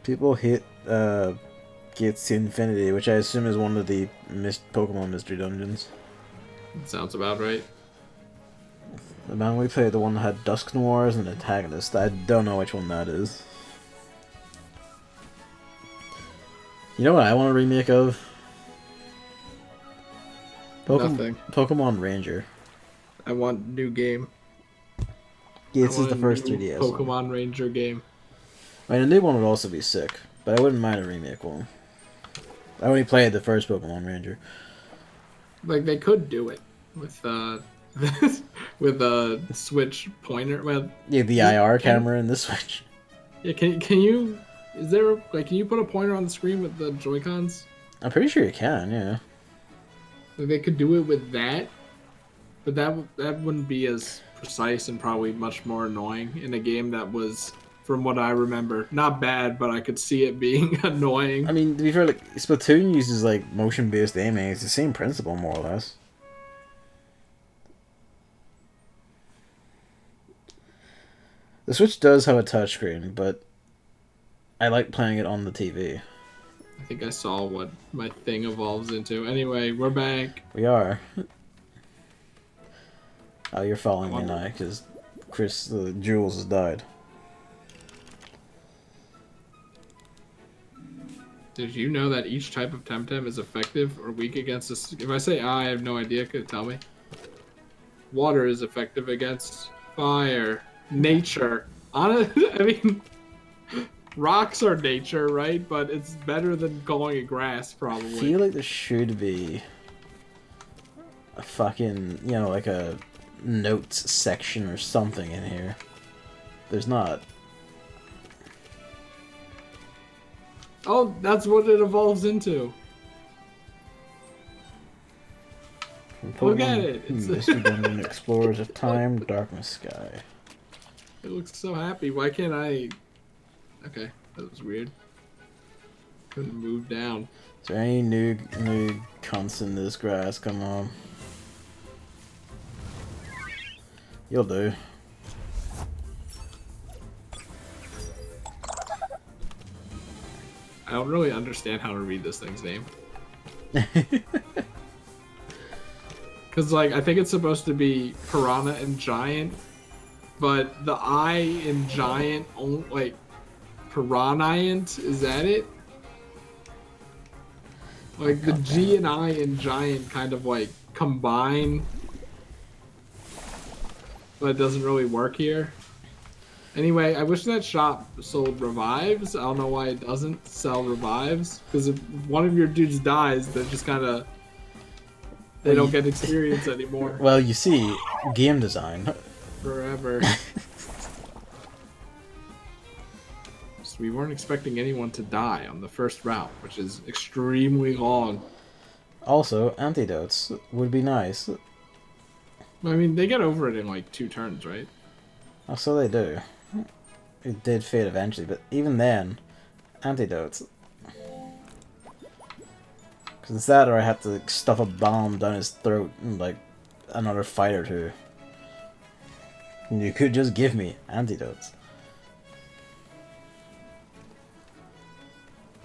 People hate Gates to Infinity, which I assume is one of the Pokemon Mystery Dungeons. Sounds about right. The man we played, the one that had Dusk Noirs and Antagonist. I don't know which one that is. You know what I want a remake of? Nothing. Pokemon Ranger. I want new game. Gates is the first 3DS Pokemon one. Ranger game. I mean, a new one would also be sick, but I wouldn't mind a remake one. I only played the first Pokemon Ranger. Like, they could do it with with a Switch pointer. Well, Yeah, the IR camera and the Switch. Yeah, can you? Is there like, can you put a pointer on the screen with the Joy-Cons? I'm pretty sure you can, yeah. Like, they could do it with that, but that wouldn't be as precise and probably much more annoying in a game that was, from what I remember, not bad, but I could see it being annoying. I mean, to be fair, like, Splatoon uses, like, motion-based aiming. It's the same principle, more or less. The Switch does have a touchscreen, but I like playing it on the TV. I think I saw what my thing evolves into. Anyway, we're back. We are. Oh, you're following me now, because Jules has died. Did you know that each type of TemTem is effective or weak against this? If I say I have no idea, could it tell me? Water is effective against fire. Nature. I mean, rocks are nature, right? But it's better than calling it grass, probably. I feel like there should be a fucking, you know, like a notes section or something in here. There's not. Oh, that's what it evolves into. Look at it. It's Mystery Dungeon Explorers of Time, Darkness Sky. It looks so happy. Why can't I? Okay, that was weird. Couldn't move down. Is there any new cunts in this grass? Come on. You'll do. I don't really understand how to read this thing's name. Because, like, I think it's supposed to be Piranha and Giant, but the I in Giant, like, Piranhiant, is that it? Like the God damn G it. and I in giant kind of like combine, but it doesn't really work here. Anyway, I wish that shop sold revives. I don't know why it doesn't sell revives. Because if one of your dudes dies, they're just kind of... They Well, don't get experience anymore. Well, you see, game design. Forever. So we weren't expecting anyone to die on the first route, which is extremely long. Also, antidotes would be nice. I mean, they get over it in like 2 turns, right? Oh, so they do. It did fade eventually, but even then, antidotes. Because it's that or I have to like, stuff a bomb down his throat in like another fight or two. And you could just give me antidotes.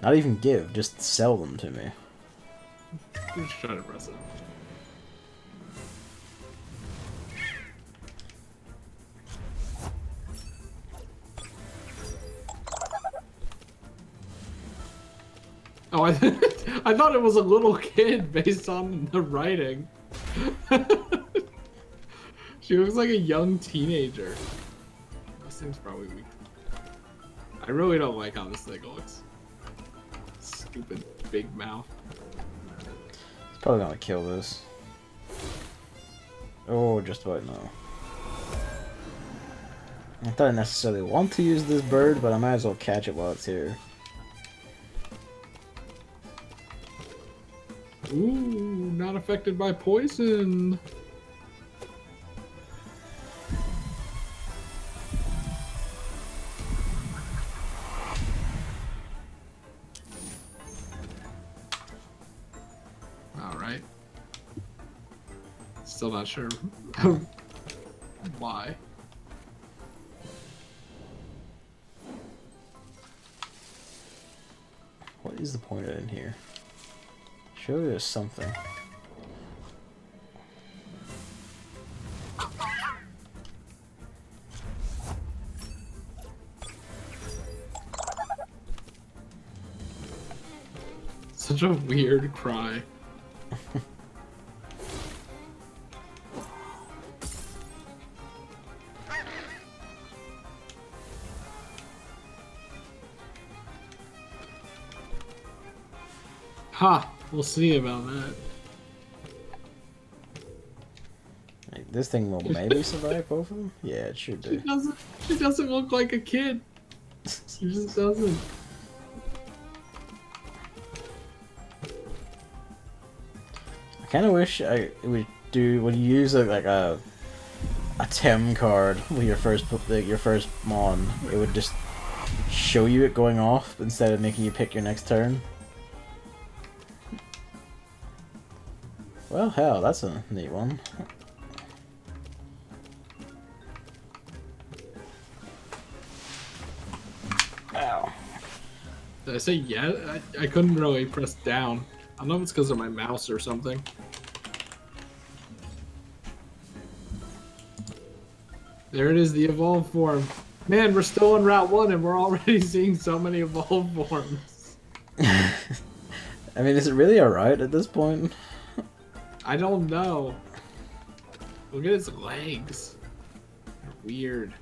Not even give, just sell them to me. Just try to press it. Oh, I thought it was a little kid based on the writing. She looks like a young teenager. This thing's probably weak. I really don't like how this thing looks. Stupid big mouth. It's probably gonna kill this. Oh, just about no. I don't necessarily want to use this bird, but I might as well catch it while it's here. Ooh, not affected by poison. All right. Still not sure why. What is the point in here? Surely there's something. Such a weird cry. Ha! We'll see about that. Like, this thing will maybe survive both of them? Yeah, it should do. She doesn't look like a kid. She just doesn't. I kind of wish I would do when you use like a Tem card with your first mon, it would just show you it going off instead of making you pick your next turn. Well, hell, that's a neat one. Ow. Did I say yeah? I couldn't really press down. I don't know if it's because of my mouse or something. There it is, the evolved form. Man, we're still on Route 1 and we're already seeing so many evolved forms. I mean, is it really alright at this point? I don't know. Look at its legs. They're weird.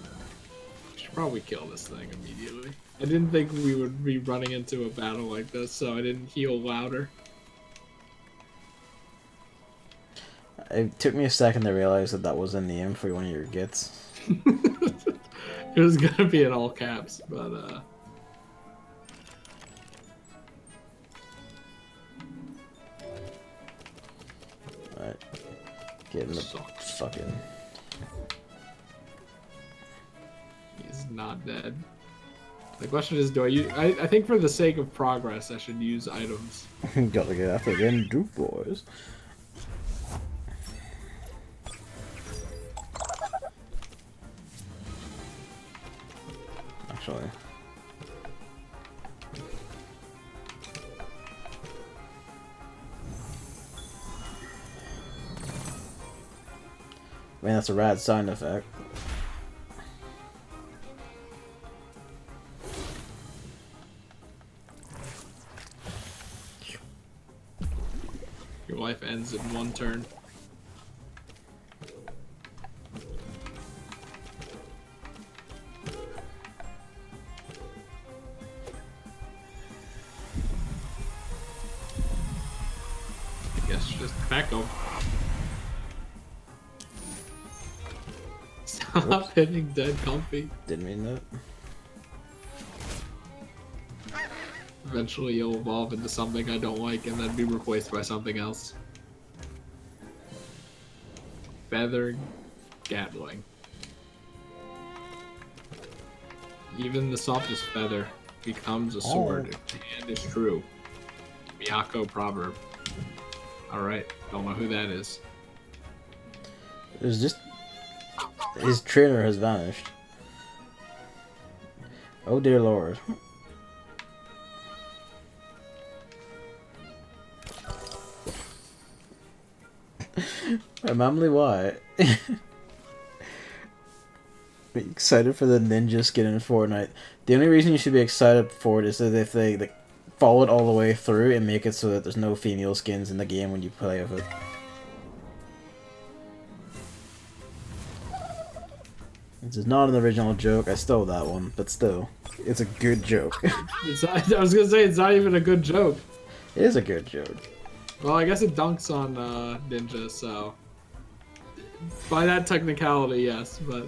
I should probably kill this thing immediately. I didn't think we would be running into a battle like this, so I didn't heal louder. It took me a second to realize that that was a name for one of your gits. It was gonna be in all caps, but Alright. Get in the Sucks. fucking... He's not dead. The question is, do I use... I think for the sake of progress, I should use items. Gotta get after them Duke boys. Actually. I mean, that's a rad sound effect. moves in one turn. I guess just back up. Stop hitting dead comfy. Didn't mean that. Eventually you'll evolve into something I don't like and then be replaced by something else. Feather Gatling. Even the softest feather becomes a sword if the hand is true. Miyako proverb. Alright, don't know who that is. There's just... His trainer has vanished. Oh dear lord. Mamly, why? Be excited for the ninja skin in Fortnite. The only reason you should be excited for it is that if they like, follow it all the way through and make it so that there's no female skins in the game when you play with it. This is not an original joke. I stole that one, but still, it's a good joke. It's not, I was gonna say it's not even a good joke. It is a good joke. Well, I guess it dunks on ninja, so by that technicality, yes, but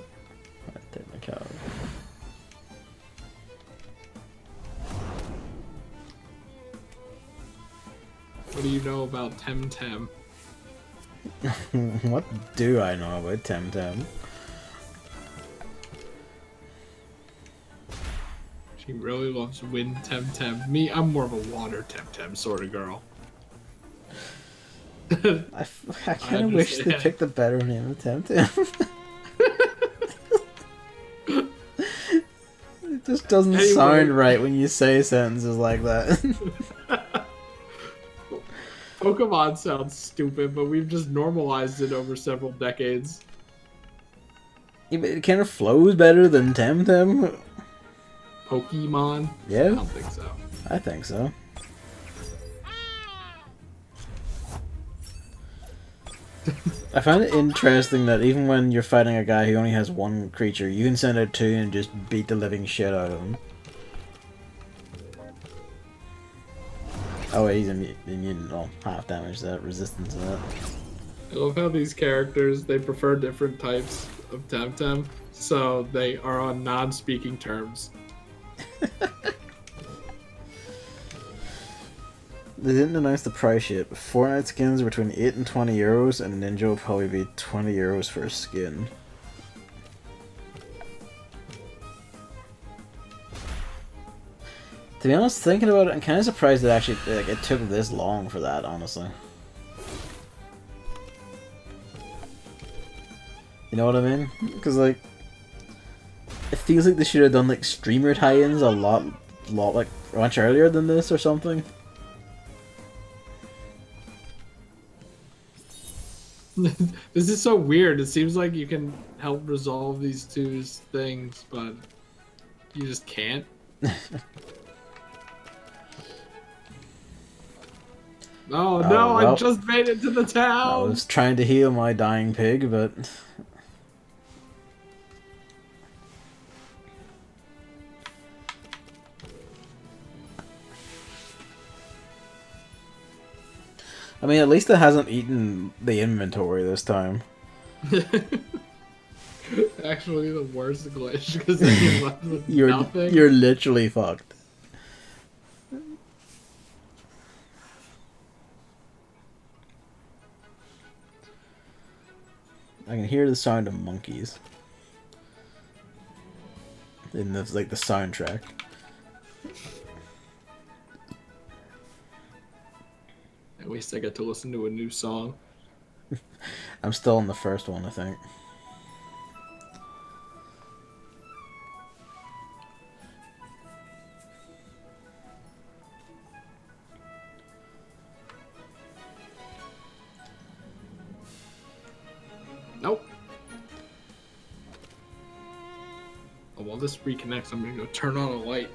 Technicality. what do you know about TemTem? What do I know about TemTem? She really loves wind TemTem. Me, I'm more of a water TemTem sort of girl. I kind of wish they picked a better name of TemTem. It just doesn't sound right when you say sentences like that. Pokemon sounds stupid, but we've just normalized it over several decades. Yeah, but it kind of flows better than TemTem. Pokemon? Yeah? I don't think so. I think so. I find it interesting that even when you're fighting a guy who only has one creature, you can send out two and just beat the living shit out of him. Oh wait, he's immune, well, half damage to that, resistance to that. I love how these characters, they prefer different types of TemTem, so they are on non-speaking terms. They didn't announce the price yet, but Fortnite skins are between 8 and 20 euros, and Ninja will probably be 20 euros for a skin. To be honest, thinking about it, I'm kind of surprised that actually like, it took this long for that, honestly. You know what I mean? Because, like, it feels like they should have done, like, streamer tie-ins a lot, like, much earlier than this or something. This is so weird. It seems like you can help resolve these two things, but you just can't. Oh no, well, I just made it to the I town! was trying to heal my dying pig, but... I mean, at least it hasn't eaten the inventory this time. Actually, the worst glitch, because then you're left with nothing. You're literally fucked. I can hear the sound of monkeys in the like the soundtrack. At least I get to listen to a new song. I'm still on the first one, I think. Nope. Oh, while this reconnects, I'm gonna go turn on a light.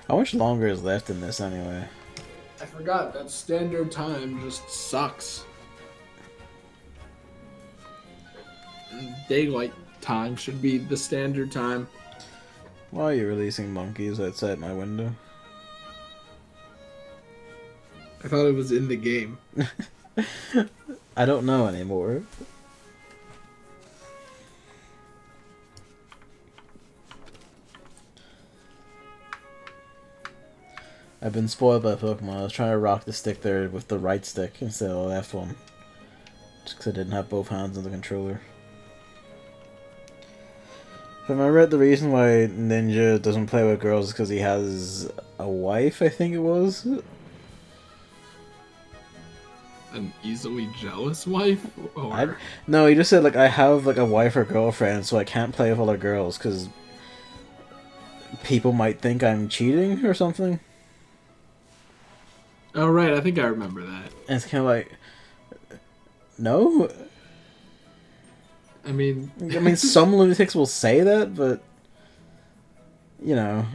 How much longer is left in this anyway? I forgot that standard time just sucks. Daylight time should be the standard time. Why are you releasing monkeys outside my window? I thought it was in the game. I don't know anymore. I've been spoiled by Pokemon. I was trying to rock the stick there with the right stick instead of the left one. Just because I didn't have both hands on the controller. Have I read the reason why Ninja doesn't play with girls is because he has a wife, I think it was? An easily jealous wife? Or... No, he just said, like, I have, like, a wife or girlfriend, so I can't play with other girls, because people might think I'm cheating or something. Oh, right, I think I remember that. And it's kind of like, no? I mean, some lunatics will say that, but, you know,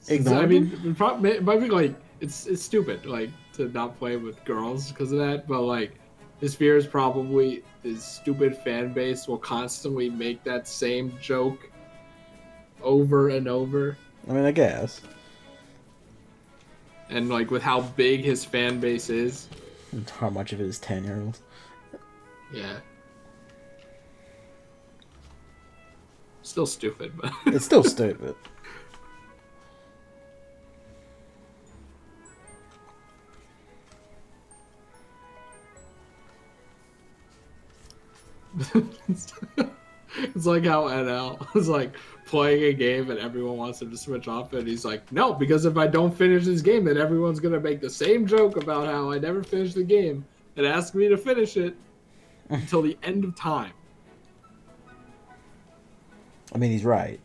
ignore I mean, them. it might be like, it's stupid, like, to not play with girls because of that, but, like, his fear is probably his stupid fan base will constantly make that same joke over and over. I mean, I guess. And, like, with how big his fan base is. And how much of it is 10-year-olds. Yeah. Still stupid, but... It's still stupid. It's like how NL is like playing a game and everyone wants him to switch off, and he's like, no, because if I don't finish this game, then everyone's gonna make the same joke about how I never finished the game and ask me to finish it until the end of time. I mean, he's right.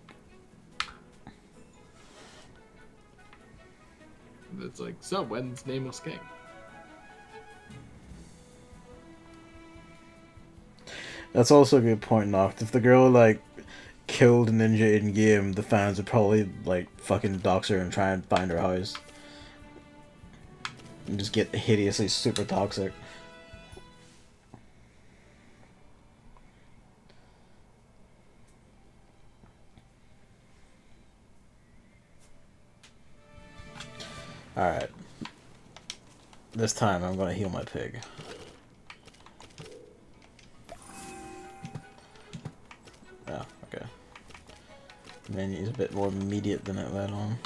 It's like, so when's Nameless King? That's also a good point, Noct. If the girl, like, killed a ninja in game, the fans would probably, like, fucking dox her and try and find her house. And just get hideously super toxic. Alright. This time I'm gonna heal my pig. Oh, okay. Menu's a bit more immediate than it let on.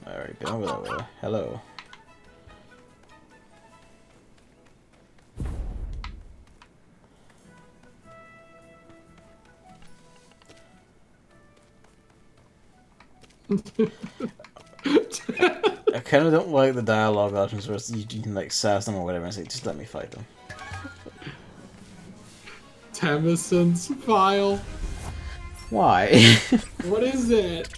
Alright, get over that way. Hello. I kind of don't like the dialogue options where you can like sass them or whatever and say, just let me fight them. Tennyson's file. Why? What is it?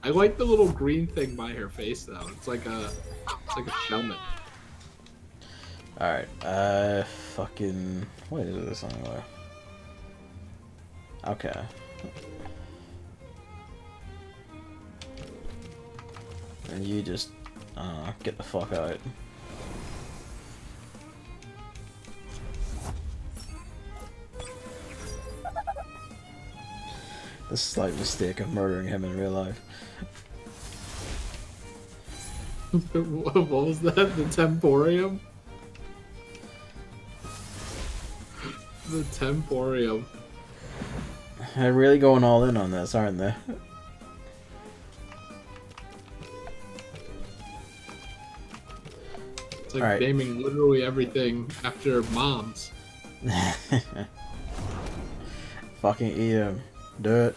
I like the little green thing by her face though. It's like a helmet. Alright, fucking... What is this anyway? Okay. And you just, get the fuck out. The slight mistake of murdering him in real life. What was that? The Temporium? The Temporium. They're really going all in on this, aren't they? It's like naming literally everything after moms. Fucking eat him. Do it.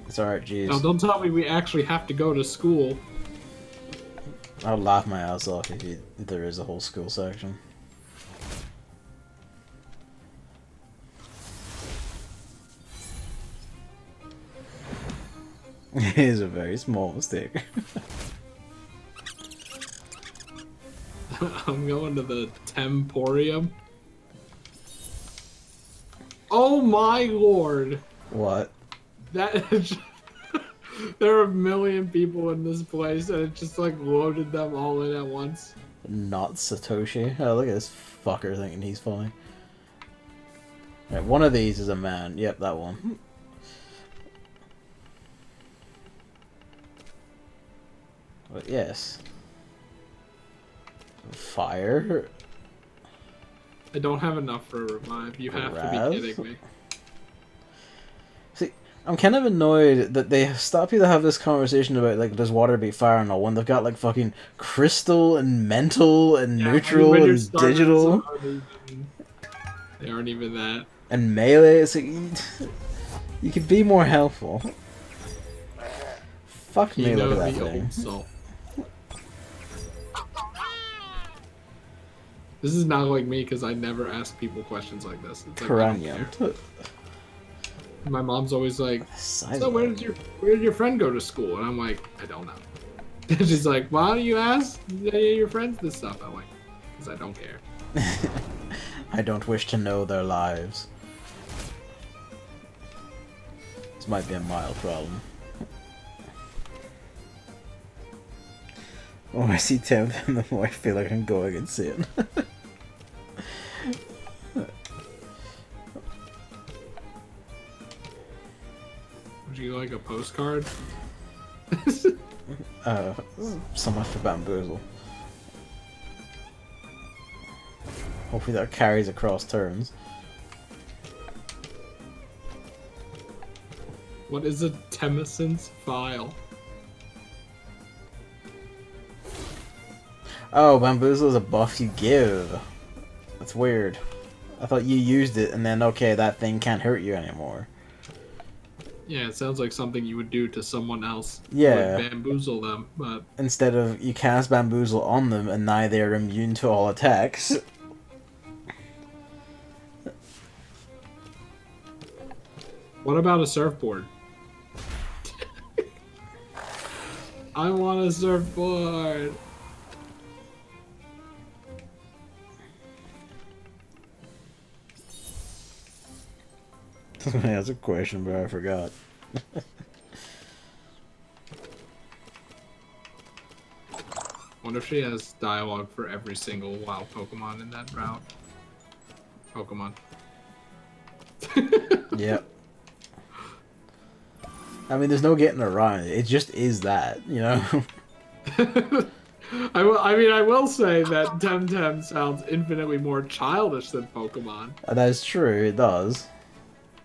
It's alright, jeez. Now don't tell me we actually have to go to school. I'll laugh my ass off if there is a whole school section. It is a very small mistake. I'm going to the Temporium. Oh my lord! What? That There are a million people in this place, and it just like loaded them all in at once. Not Satoshi. Oh, look at this fucker thinking he's funny. Right, one of these is a man. Yep, that one. But yes. Fire. I don't have enough for a revive. You have to be kidding me. See, I'm kind of annoyed that they stop you to have this conversation about, like, does water beat fire and all, when they've got, like, fucking crystal and mental and neutral when you're and starting, digital. They aren't even that. And melee. It's like, you could be more helpful. Fuck me, look at that thing. This is not like me because I never ask people questions like this. It's like, Cranium. My mom's always like, "So where did your friend go to school?" And I'm like, "I don't know." And she's like, "Why do you ask your friends this stuff?" I'm like, "Because I don't care." I don't wish to know their lives. This might be a mild problem. Oh, I see TemTem, the more I feel like I'm going insane. Would you like a postcard? So much for bamboozle. Hopefully that carries across turns. What is a Temeson's file? Oh, bamboozle is a buff you give. That's weird. I thought you used it and then, okay, that thing can't hurt you anymore. Yeah, it sounds like something you would do to someone else. Yeah. Would bamboozle them, but... Instead of you cast bamboozle on them and now they're immune to all attacks. What about a surfboard? I want a surfboard! That's a question, but I forgot. Wonder if she has dialogue for every single wild Pokemon in that route. Pokemon. Yep. I mean, there's no getting around it. It just is that, you know? I will say that TemTem sounds infinitely more childish than Pokemon. That is true, it does.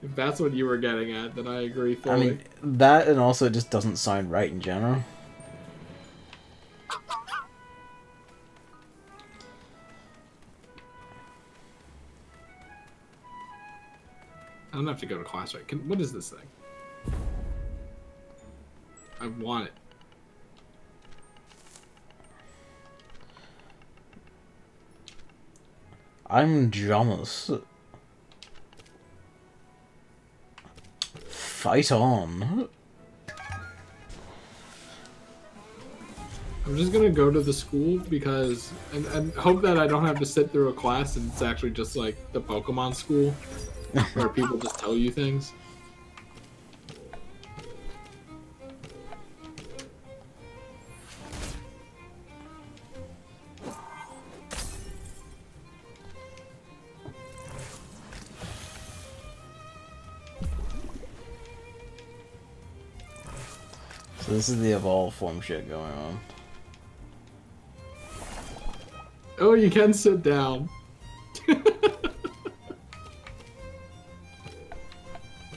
If that's what you were getting at, then I agree fully. I mean, that and also it just doesn't sound right in general. I don't have to go to class, right? What is this thing? I want it. I'm jealous. Fight on. I'm just gonna go to the school because and hope that I don't have to sit through a class and it's actually just like the Pokemon school where people just tell you things. So this is the evolve form shit going on. Oh, you can sit down.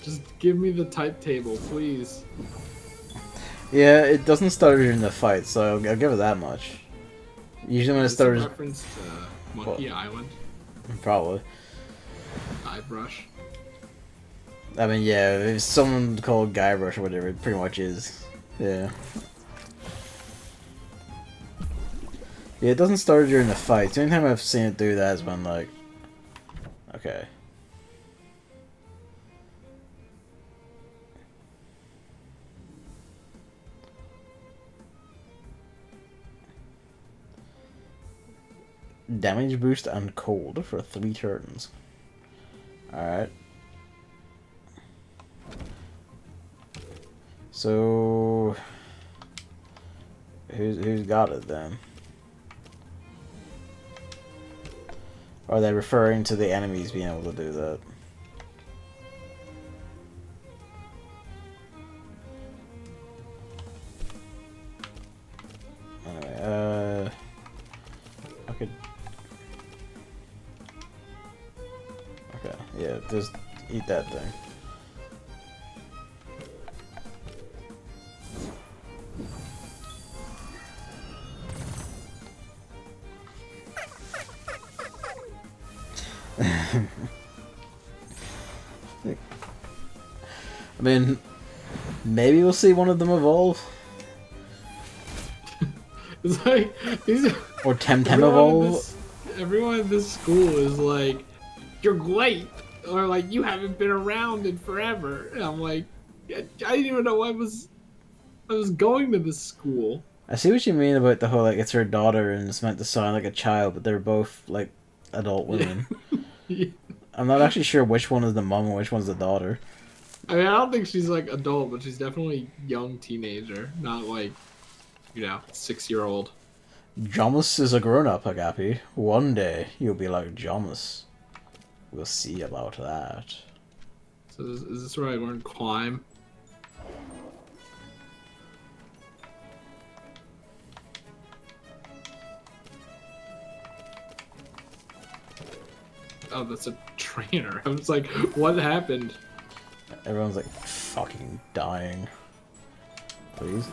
Just give me the type table, please. Yeah, it doesn't start during the fight, so I'll give it that much. Usually when it starts... reference to Monkey Island. Probably. Guybrush. I mean, yeah, if someone called Guybrush or whatever, it pretty much is. Yeah. Yeah, it doesn't start during the fight. The only time I've seen it do that is when, like... Okay. Damage boost and cold for 3 turns. Alright. So who's got it then? Are they referring to the enemies being able to do that? Anyway, I could. Okay, yeah, just eat that thing. I mean, maybe we'll see one of them evolve. It's like these. Or TemTem evolve. Everyone in this school is like, "You're great," or like, "You haven't been around in forever." And I'm like, I didn't even know I was going to this school. I see what you mean about the whole, like, it's her daughter and it's meant to sound like a child, but they're both, like, adult women. Yeah. I'm not actually sure which one is the mom and which one's the daughter. I mean, I don't think she's like adult, but she's definitely young teenager, not like, 6-year-old. Jomus is a grown-up, Agapi. One day you'll be like Jomus. We'll see about that. So is this where I learned climb? Oh, that's a trainer. I was like, what happened? Everyone's like fucking dying. Please.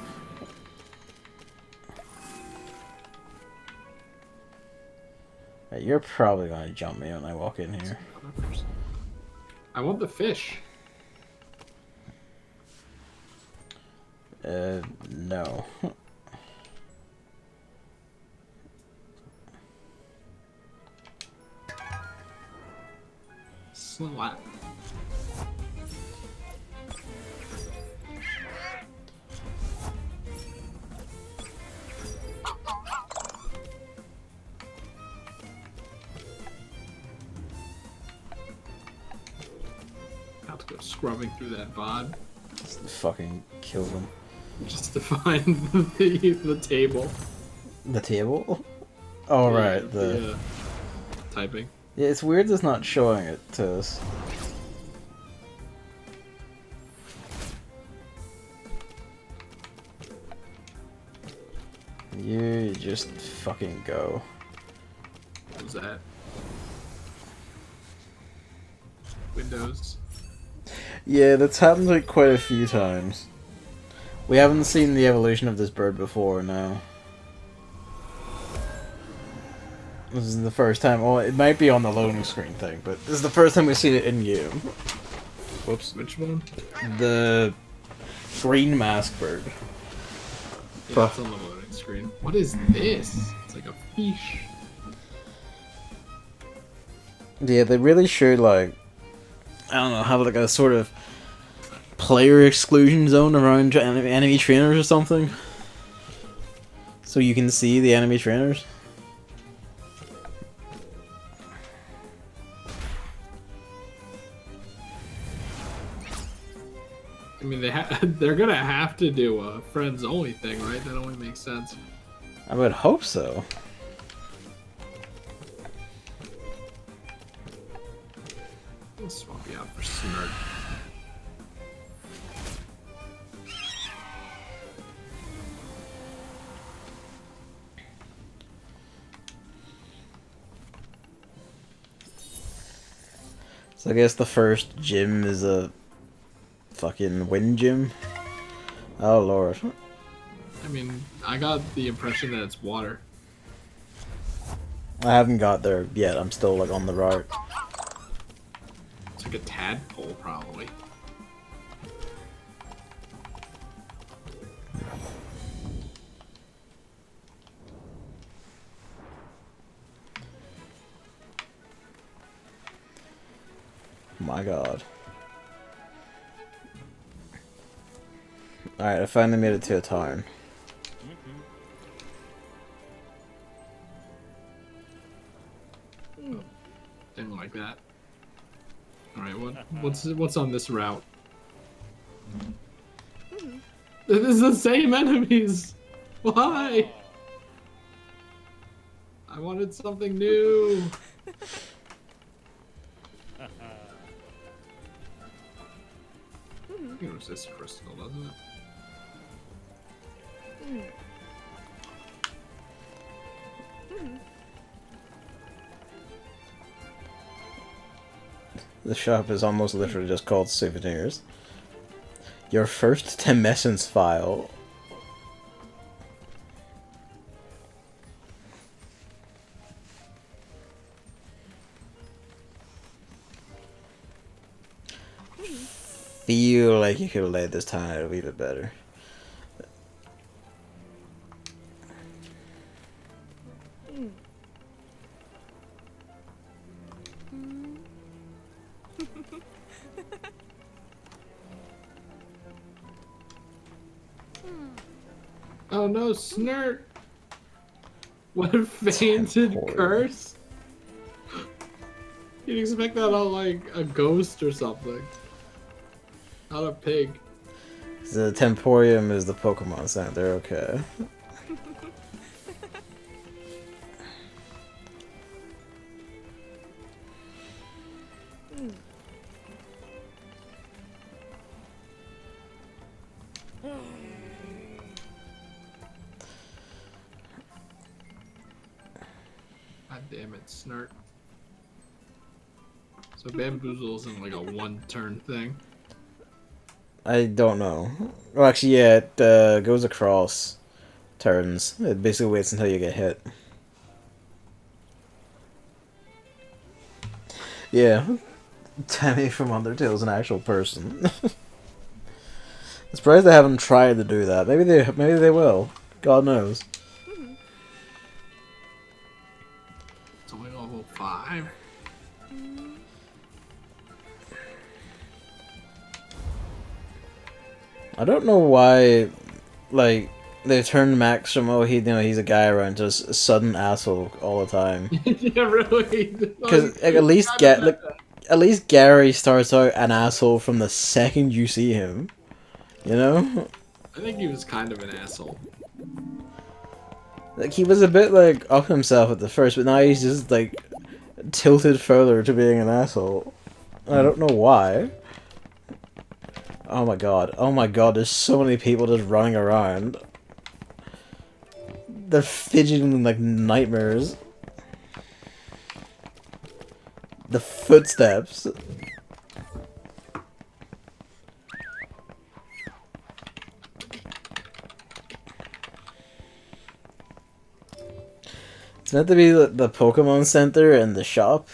Hey, you're probably gonna jump me when I walk in here. I want the fish. No. Slap. Have to go scrubbing through that VOD Just fucking kill them. just to find the table. The table? Oh, Yeah, right. The typing. Yeah, it's weird it's not showing it to us. You just fucking go. What was that? Windows. Yeah, that's happened like quite a few times. We haven't seen the evolution of this bird before now. This is the first time. Well, it might be on the loading screen thing, but this is the first time we've seen it in game. Whoops. Which one? The green mask bird. Yeah, it's on the loading screen. What is this? It's like a fish. Yeah, they really should, like, I don't know, have like a sort of player exclusion zone around enemy trainers or something. So you can see the enemy trainers. I mean, they're gonna have to do a friends only thing, right? That only makes sense. I would hope so. I'll swap you out for Snurk. So I guess the first gym is a fucking wind gym. Oh lord. I mean, I got the impression that it's water. I haven't got there yet. I'm still like on the route. It's like a tadpole, probably. My god. Alright, I finally made it to a town. Didn't like that. All right, what's on this route? This is the same enemies. Why? I wanted something new. It was this crystal, doesn't it? The shop is almost literally just called souvenirs. Your first Temessence file. Feel like you could have laid this time out a wee bit better. Oh no, Snurt! What a fainted Temporium. curse! You'd expect that on like a ghost or something. Not a pig. The Temporium is the Pokemon Center, okay. God damn it, Snurt. So Bamboozle isn't like a one-turn thing. I don't know. Well, actually, yeah, it goes across turns. It basically waits until you get hit. Yeah. Tammy from Undertale's an actual person. I'm surprised they haven't tried to do that. Maybe they will. God knows. It's only level 5. I don't know why, like, they turned Max from, oh, he's a guy around, to a sudden asshole all the time. Yeah, really. Because at least Gary starts out an asshole from the second you see him. You know? I think he was kind of an asshole. Like, he was a bit, like, up himself at the first, but now he's just, like, tilted further to being an asshole. I don't know why. Oh my god, there's so many people just running around. They're fidgeting like nightmares. The footsteps. It's meant to be the Pokemon Center and the shop.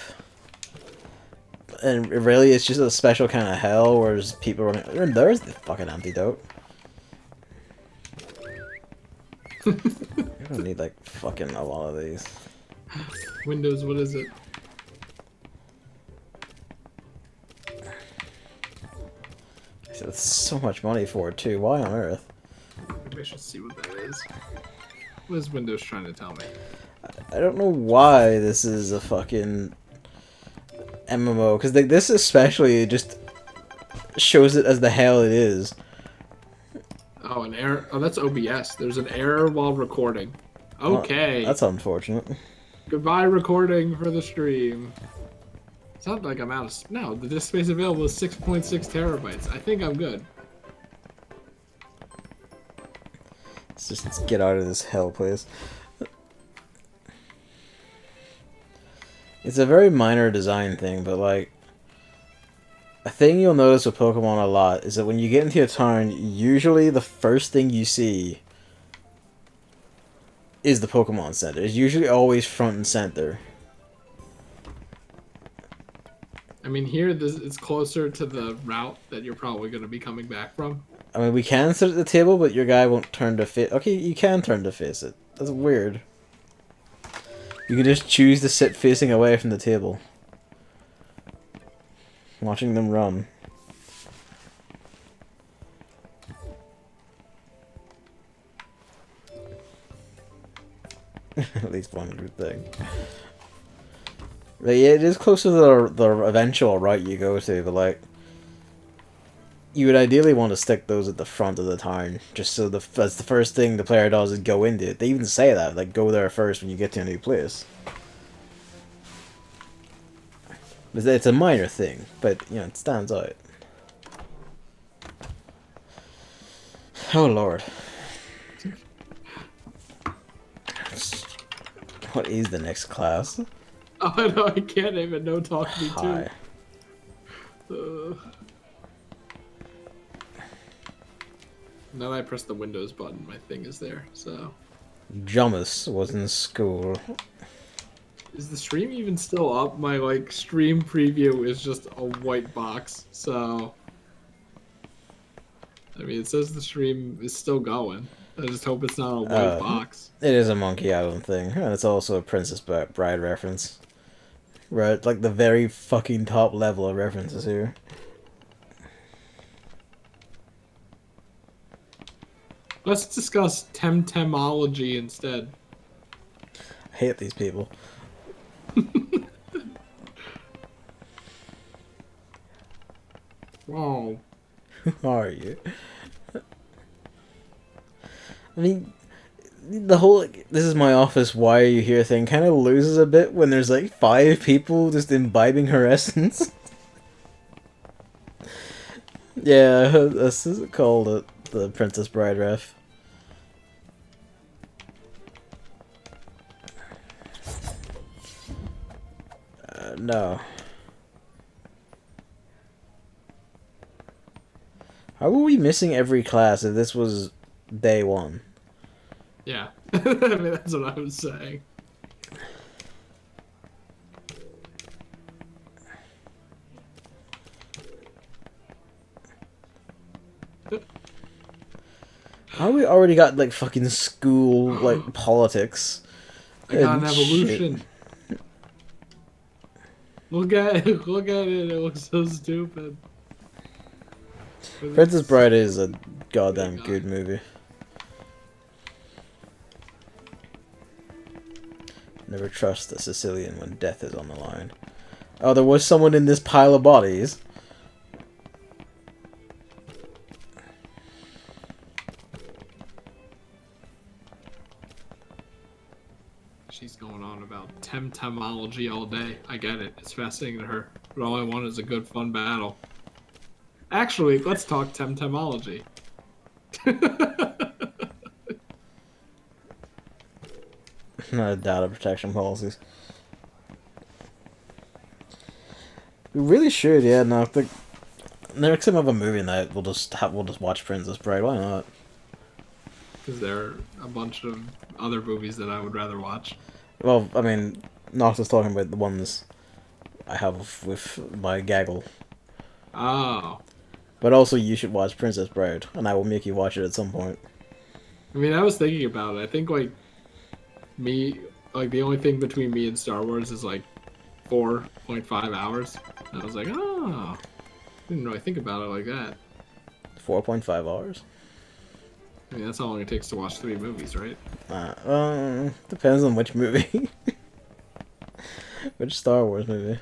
And really, it's just a special kind of hell where there's people running. And there's the fucking antidote. You're gonna need like fucking a lot of these. Windows, what is it? That's so much money for it too. Why on earth? Maybe I should see what that is. What is Windows trying to tell me? I don't know why this is a fucking MMO, because this especially just shows it as the hell it is. Oh, an error. Oh, that's OBS. There's an error while recording. Okay. That's unfortunate. Goodbye recording for the stream. It's not like I'm out of... No, the disk space available is 6.6 terabytes. I think I'm good. Let's get out of this hell place. It's a very minor design thing, but like, a thing you'll notice with Pokemon a lot is that when you get into a town, usually the first thing you see is the Pokemon Center. It's usually always front and center. I mean, here it's closer to the route that you're probably going to be coming back from. I mean, we can sit at the table, but your guy won't turn to face. Okay, you can turn to face it. That's weird. You can just choose to sit facing away from the table. Watching them run. At least one good thing. But yeah, it is close to the eventual route you go to, but like, you would ideally want to stick those at the front of the town, just so that's the first thing the player does is go into it. They even say that, like, go there first when you get to a new place. It's a minor thing, but, you know, it stands out. Oh, Lord. What is the next class? Oh, no, I can't even no talk me Hi. too. Now that I press the Windows button, my thing is there, so... Jummus was in school. Is the stream even still up? My, like, stream preview is just a white box, so... I mean, it says the stream is still going. I just hope it's not a white box. It is a Monkey Island thing, and it's also a Princess Bride reference. Right, like the very fucking top level of references here. Let's discuss TemTemology instead. I hate these people. Wow. Who are you? I mean, the whole, like, this is my office, why are you here thing kind of loses a bit when there's like 5 people just imbibing her essence. Yeah, this is called the Princess Bride ref. No. How were we missing every class if this was day 1? Yeah. I mean, that's what I was saying. How we already got, like, fucking school, like, politics? I got an and evolution. shit. Look at it. Look at it. It looks so stupid. Princess Bride is a goddamn good movie. Never trust a Sicilian when death is on the line. Oh, there was someone in this pile of bodies. She's going on about TemTemology all day. I get it. It's fascinating to her. But all I want is a good, fun battle. Actually, let's talk TemTemology. Data protection policies. We really should, yeah. No, next time I have a movie night, we'll just watch Princess Bride. Why not? Because there are a bunch of other movies that I would rather watch. Well, I mean, not just talking about the ones I have with my gaggle. Oh. But also, you should watch Princess Bride, and I will make you watch it at some point. I mean, I was thinking about it. I think, like, the only thing between me and Star Wars is, like, 4.5 hours. And I was like, oh. Didn't really think about it like that. 4.5 hours? I mean, that's how long it takes to watch 3 movies, right? Depends on which movie. Which Star Wars movie?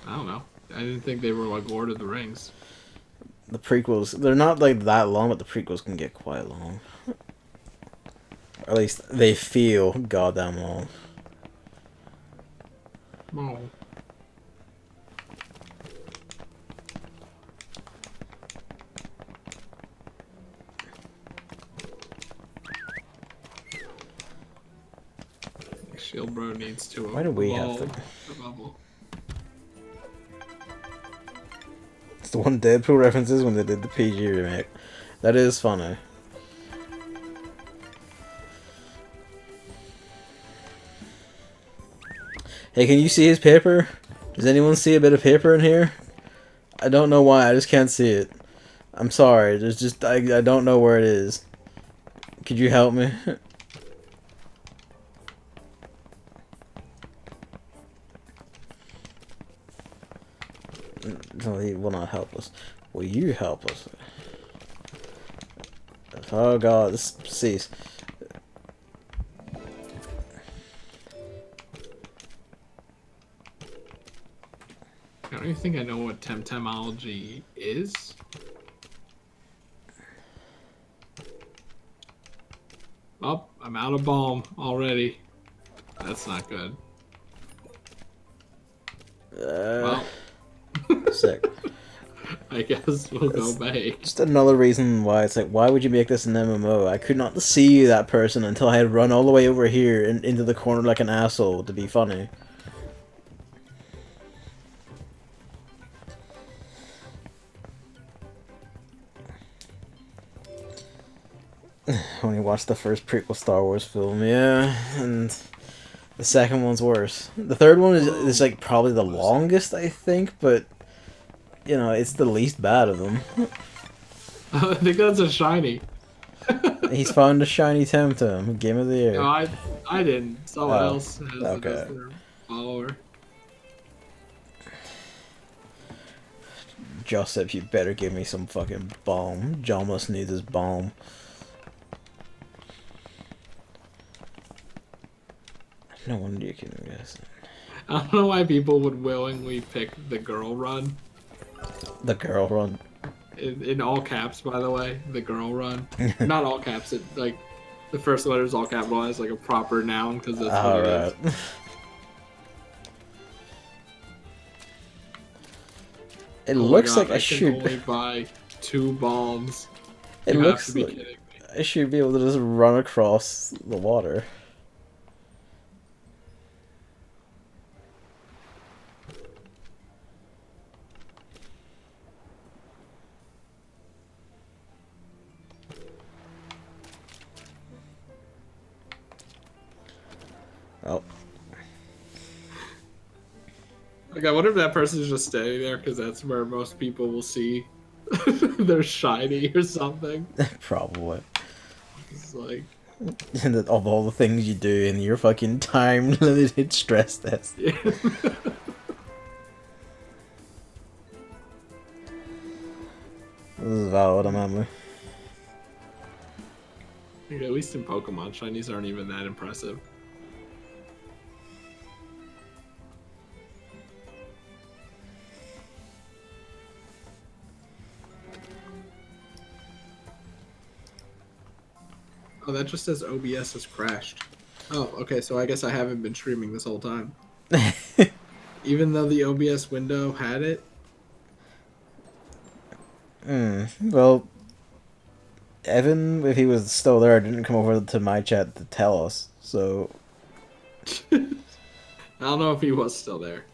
I don't know. I didn't think they were like Lord of the Rings. The prequels, they're not like that long, but the prequels can get quite long. Or at least they feel goddamn long. Oh. Shield Bro needs to Why do we have evolve to? the bubble. It's the one Deadpool references when they did the PG remake. That is funny. Hey, can you see his paper? Does anyone see a bit of paper in here? I don't know why, I just can't see it. I'm sorry, there's just, I don't know where it is. Could you help me? No, he will not help us. Will you help us? Oh god, this cease. I don't even think I know what TemTemology is. Oh, I'm out of balm already. That's not good. Well, Sick. I guess we'll go back. Just another reason why it's like, why would you make this an MMO? I could not see that person until I had run all the way over here and into the corner like an asshole to be funny. When you watch the first prequel Star Wars film, yeah, and the second one's worse. The third one is like probably the longest, I think, but you know, it's the least bad of them. I think that's a shiny. He's found a shiny TemTem, Game of the Year. No, I didn't. Someone else has it okay. as their follower. Joseph, you better give me some fucking balm. John must need his balm. No wonder you can guess. I don't know why people would willingly pick the girl run. The girl run. In all caps, by the way, the girl run. Not all caps. It like the first letter is all capitalized, like a proper noun, because that's what it is. It looks like I should only buy 2 balms. It looks like I should be able to just run across the water. Oh. Like, I wonder if that person's just standing there because that's where most people will see they're shiny or something. Probably. It's like... And of all the things you do in your fucking time-limited stress test. Yeah. This is valid, am I? At least in Pokemon, shinies aren't even that impressive. Oh, that just says OBS has crashed. Oh, okay, so I guess I haven't been streaming this whole time. Even though the OBS window had it? Well, Evan, if he was still there, didn't come over to my chat to tell us, so... I don't know if he was still there.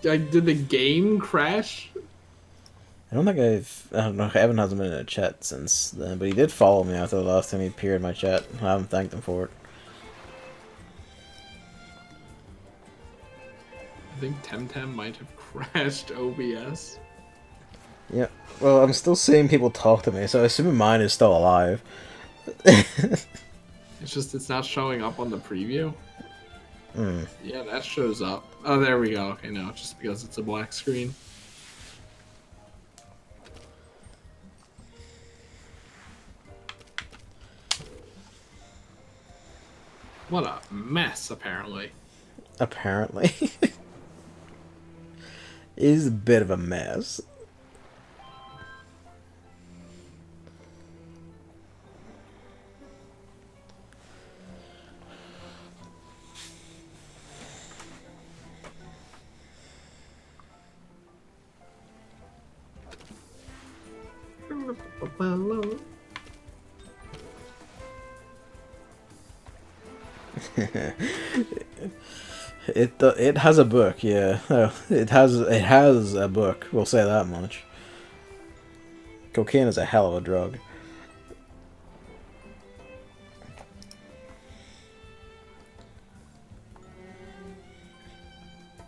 Did the game crash? I don't know, Evan hasn't been in a chat since then, but he did follow me after the last time he appeared in my chat. I haven't thanked him for it. I think TemTem might have crashed OBS. Yeah, well, I'm still seeing people talk to me, so I assume mine is still alive. It's just, it's not showing up on the preview. Yeah, that shows up. Oh, there we go. Okay, no, just because it's a black screen. What a mess, apparently. Apparently. It is a bit of a mess. It has a book, yeah. It has a book. We'll say that much. Cocaine is a hell of a drug.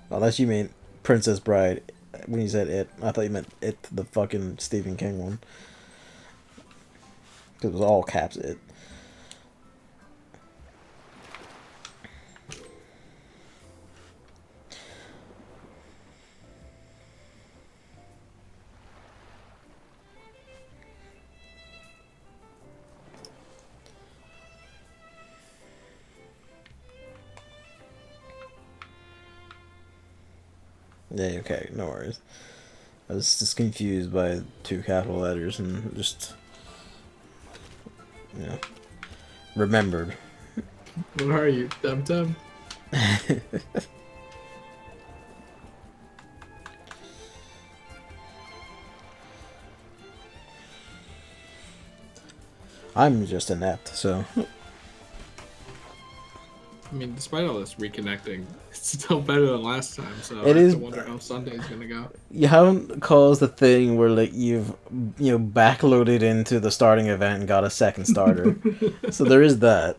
Unless you mean Princess Bride. When you said it, I thought you meant it, the fucking Stephen King one. Because it was all caps, it. Yeah, okay, no worries. I was just confused by two capital letters and just, you know, remembered. What are you, TemTem? I'm just inept, so. I mean, despite all this reconnecting, it's still better than last time. So It I have is. to wonder how Sunday's gonna go. You haven't caused a thing where like you've backloaded into the starting event and got a second starter, so there is that.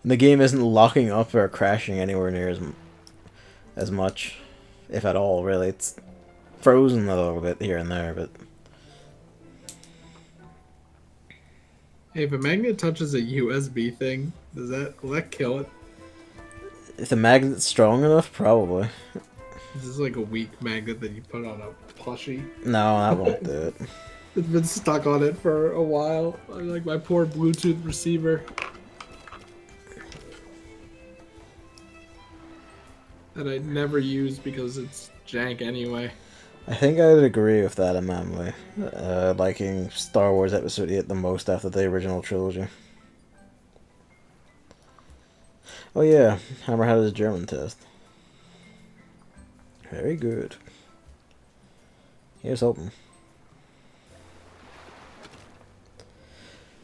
The game isn't locking up or crashing anywhere near as much, if at all. Really, it's frozen a little bit here and there, but Hey, if a magnet touches a USB thing, will that kill it? if the magnet's strong enough, probably. This is like a weak magnet that you put on a plushie. No, that won't do it. It's been stuck on it for a while. Like my poor Bluetooth receiver. That I never use because it's jank anyway. I think I would agree with that, Emmanuel. Liking Star Wars Episode 8 the most after the original trilogy. Oh yeah, Hammer had his German test. Very good. Here's hoping.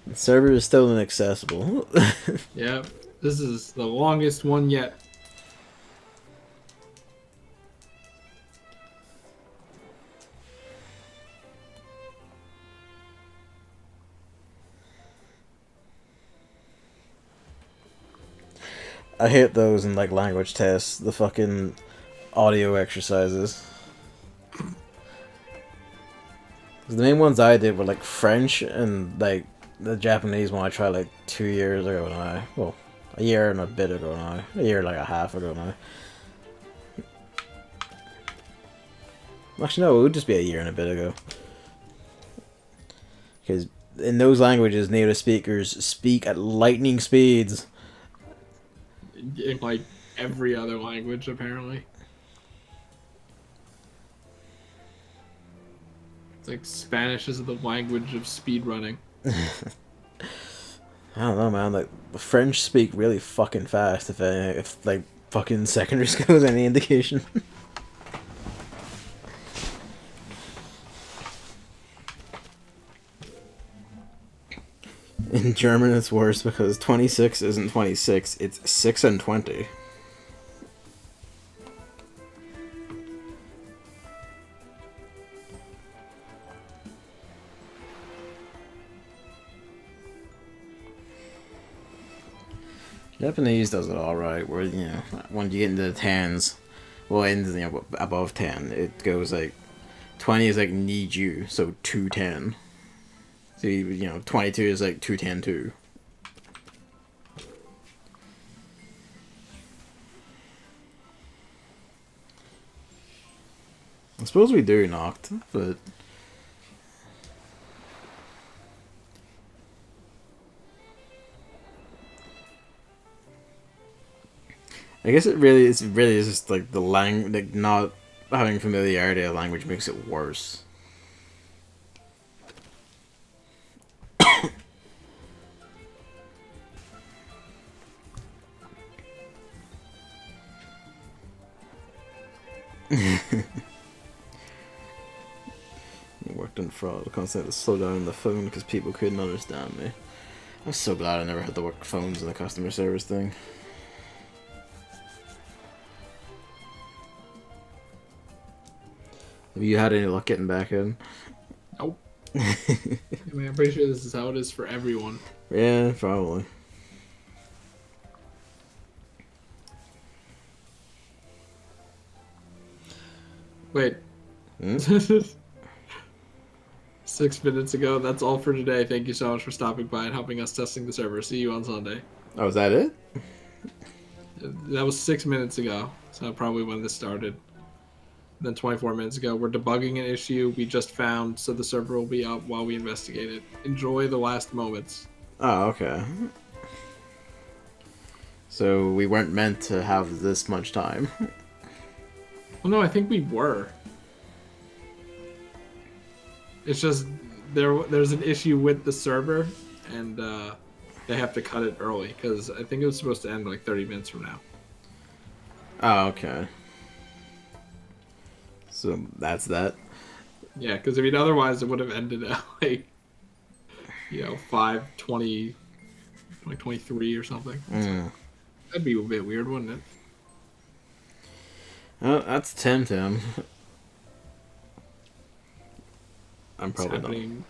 The server is still inaccessible. Yeah, this is the longest one yet. I hate those in like language tests, the fucking audio exercises. The main ones I did were like French and like the Japanese one I tried like 2 years ago now. Well, a year and a bit ago now. A year like a half ago now. Actually, no, it would just be a year and a bit ago. Because in those languages, native speakers speak at lightning speeds. In like every other language, apparently. It's like Spanish is the language of speedrunning. I don't know, man. Like the French speak really fucking fast. If like fucking secondary school is any indication. In German, it's worse because 26 isn't 26; it's 6 and 20. Japanese does it all right. Where when you get into the tens, well, above 10, it goes like 20 is like need you, so 210. So 22 is like 210 I suppose we do knocked, but I guess it really is just like like not having familiarity of language makes it worse. Worked in fraud. I constantly had to slow down the phone because people couldn't understand me. I'm so glad I never had to work phones in the customer service thing. Have you had any luck getting back in? Nope. I mean, I'm pretty sure this is how it is for everyone. Yeah, probably. Wait. 6 minutes ago. That's all for today. Thank you so much for stopping by and helping us testing the server. See you on Sunday. Oh, is that it? That was 6 minutes ago. So probably when this started. Then 24 minutes ago. We're debugging an issue we just found, so the server will be up while we investigate it. Enjoy the last moments. Oh, okay. So we weren't meant to have this much time. Well, no, I think we were. It's just there's an issue with the server, and they have to cut it early because I think it was supposed to end like 30 minutes from now. Oh, okay. So that's that. Yeah, because I mean, otherwise it would have ended at like 5:20, like 23 or something. That'd be a bit weird, wouldn't it? Oh, that's TemTem. I'm It's probably not. happening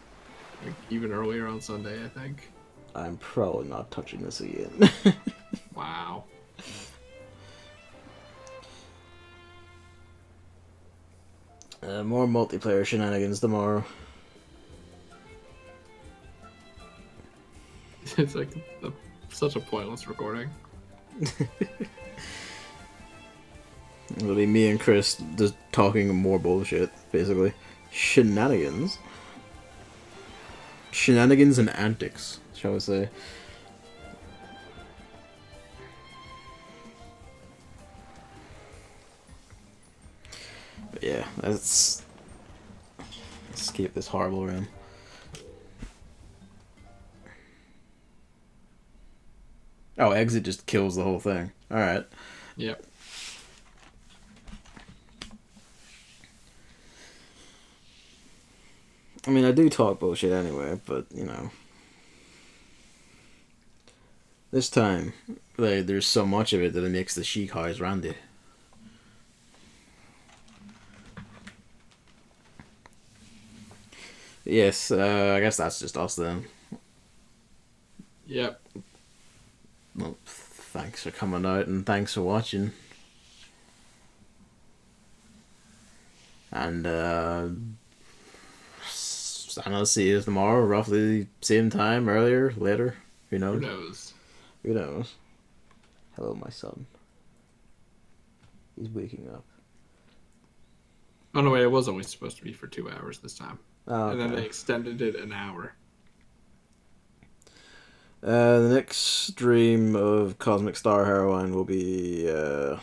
like even earlier on Sunday, I think. I'm probably not touching this again. Wow. More multiplayer shenanigans tomorrow. It's like such a pointless recording. It'll be me and Chris just talking more bullshit, basically. Shenanigans. Shenanigans and antics, shall we say. But yeah, let's escape this horrible room. Oh, exit just kills the whole thing. Alright. Yep. I mean, I do talk bullshit anyway, but, this time, there's so much of it that it makes the chic eyes randy. Yes, I guess that's just us then. Yep. Well, thanks for coming out and thanks for watching. And, I'll see you tomorrow, roughly same time, earlier, later. Who knows? Who knows? Who knows? Hello, my son. He's waking up. Oh no, wait! It was only supposed to be for 2 hours this time, Oh, and then okay. they extended it an hour. The next stream of Cosmic Star Heroine will be, I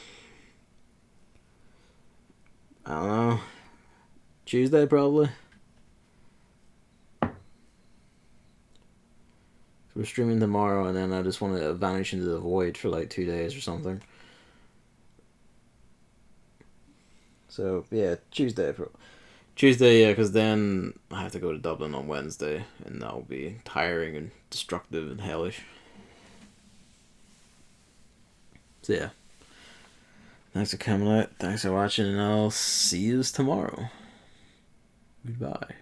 don't know, Tuesday probably. We're streaming tomorrow, and then I just want to vanish into the void for like 2 days or something. So yeah, Tuesday, yeah, because then I have to go to Dublin on Wednesday, and that will be tiring and destructive and hellish. So yeah, thanks for coming out, thanks for watching, and I'll see you tomorrow. Goodbye.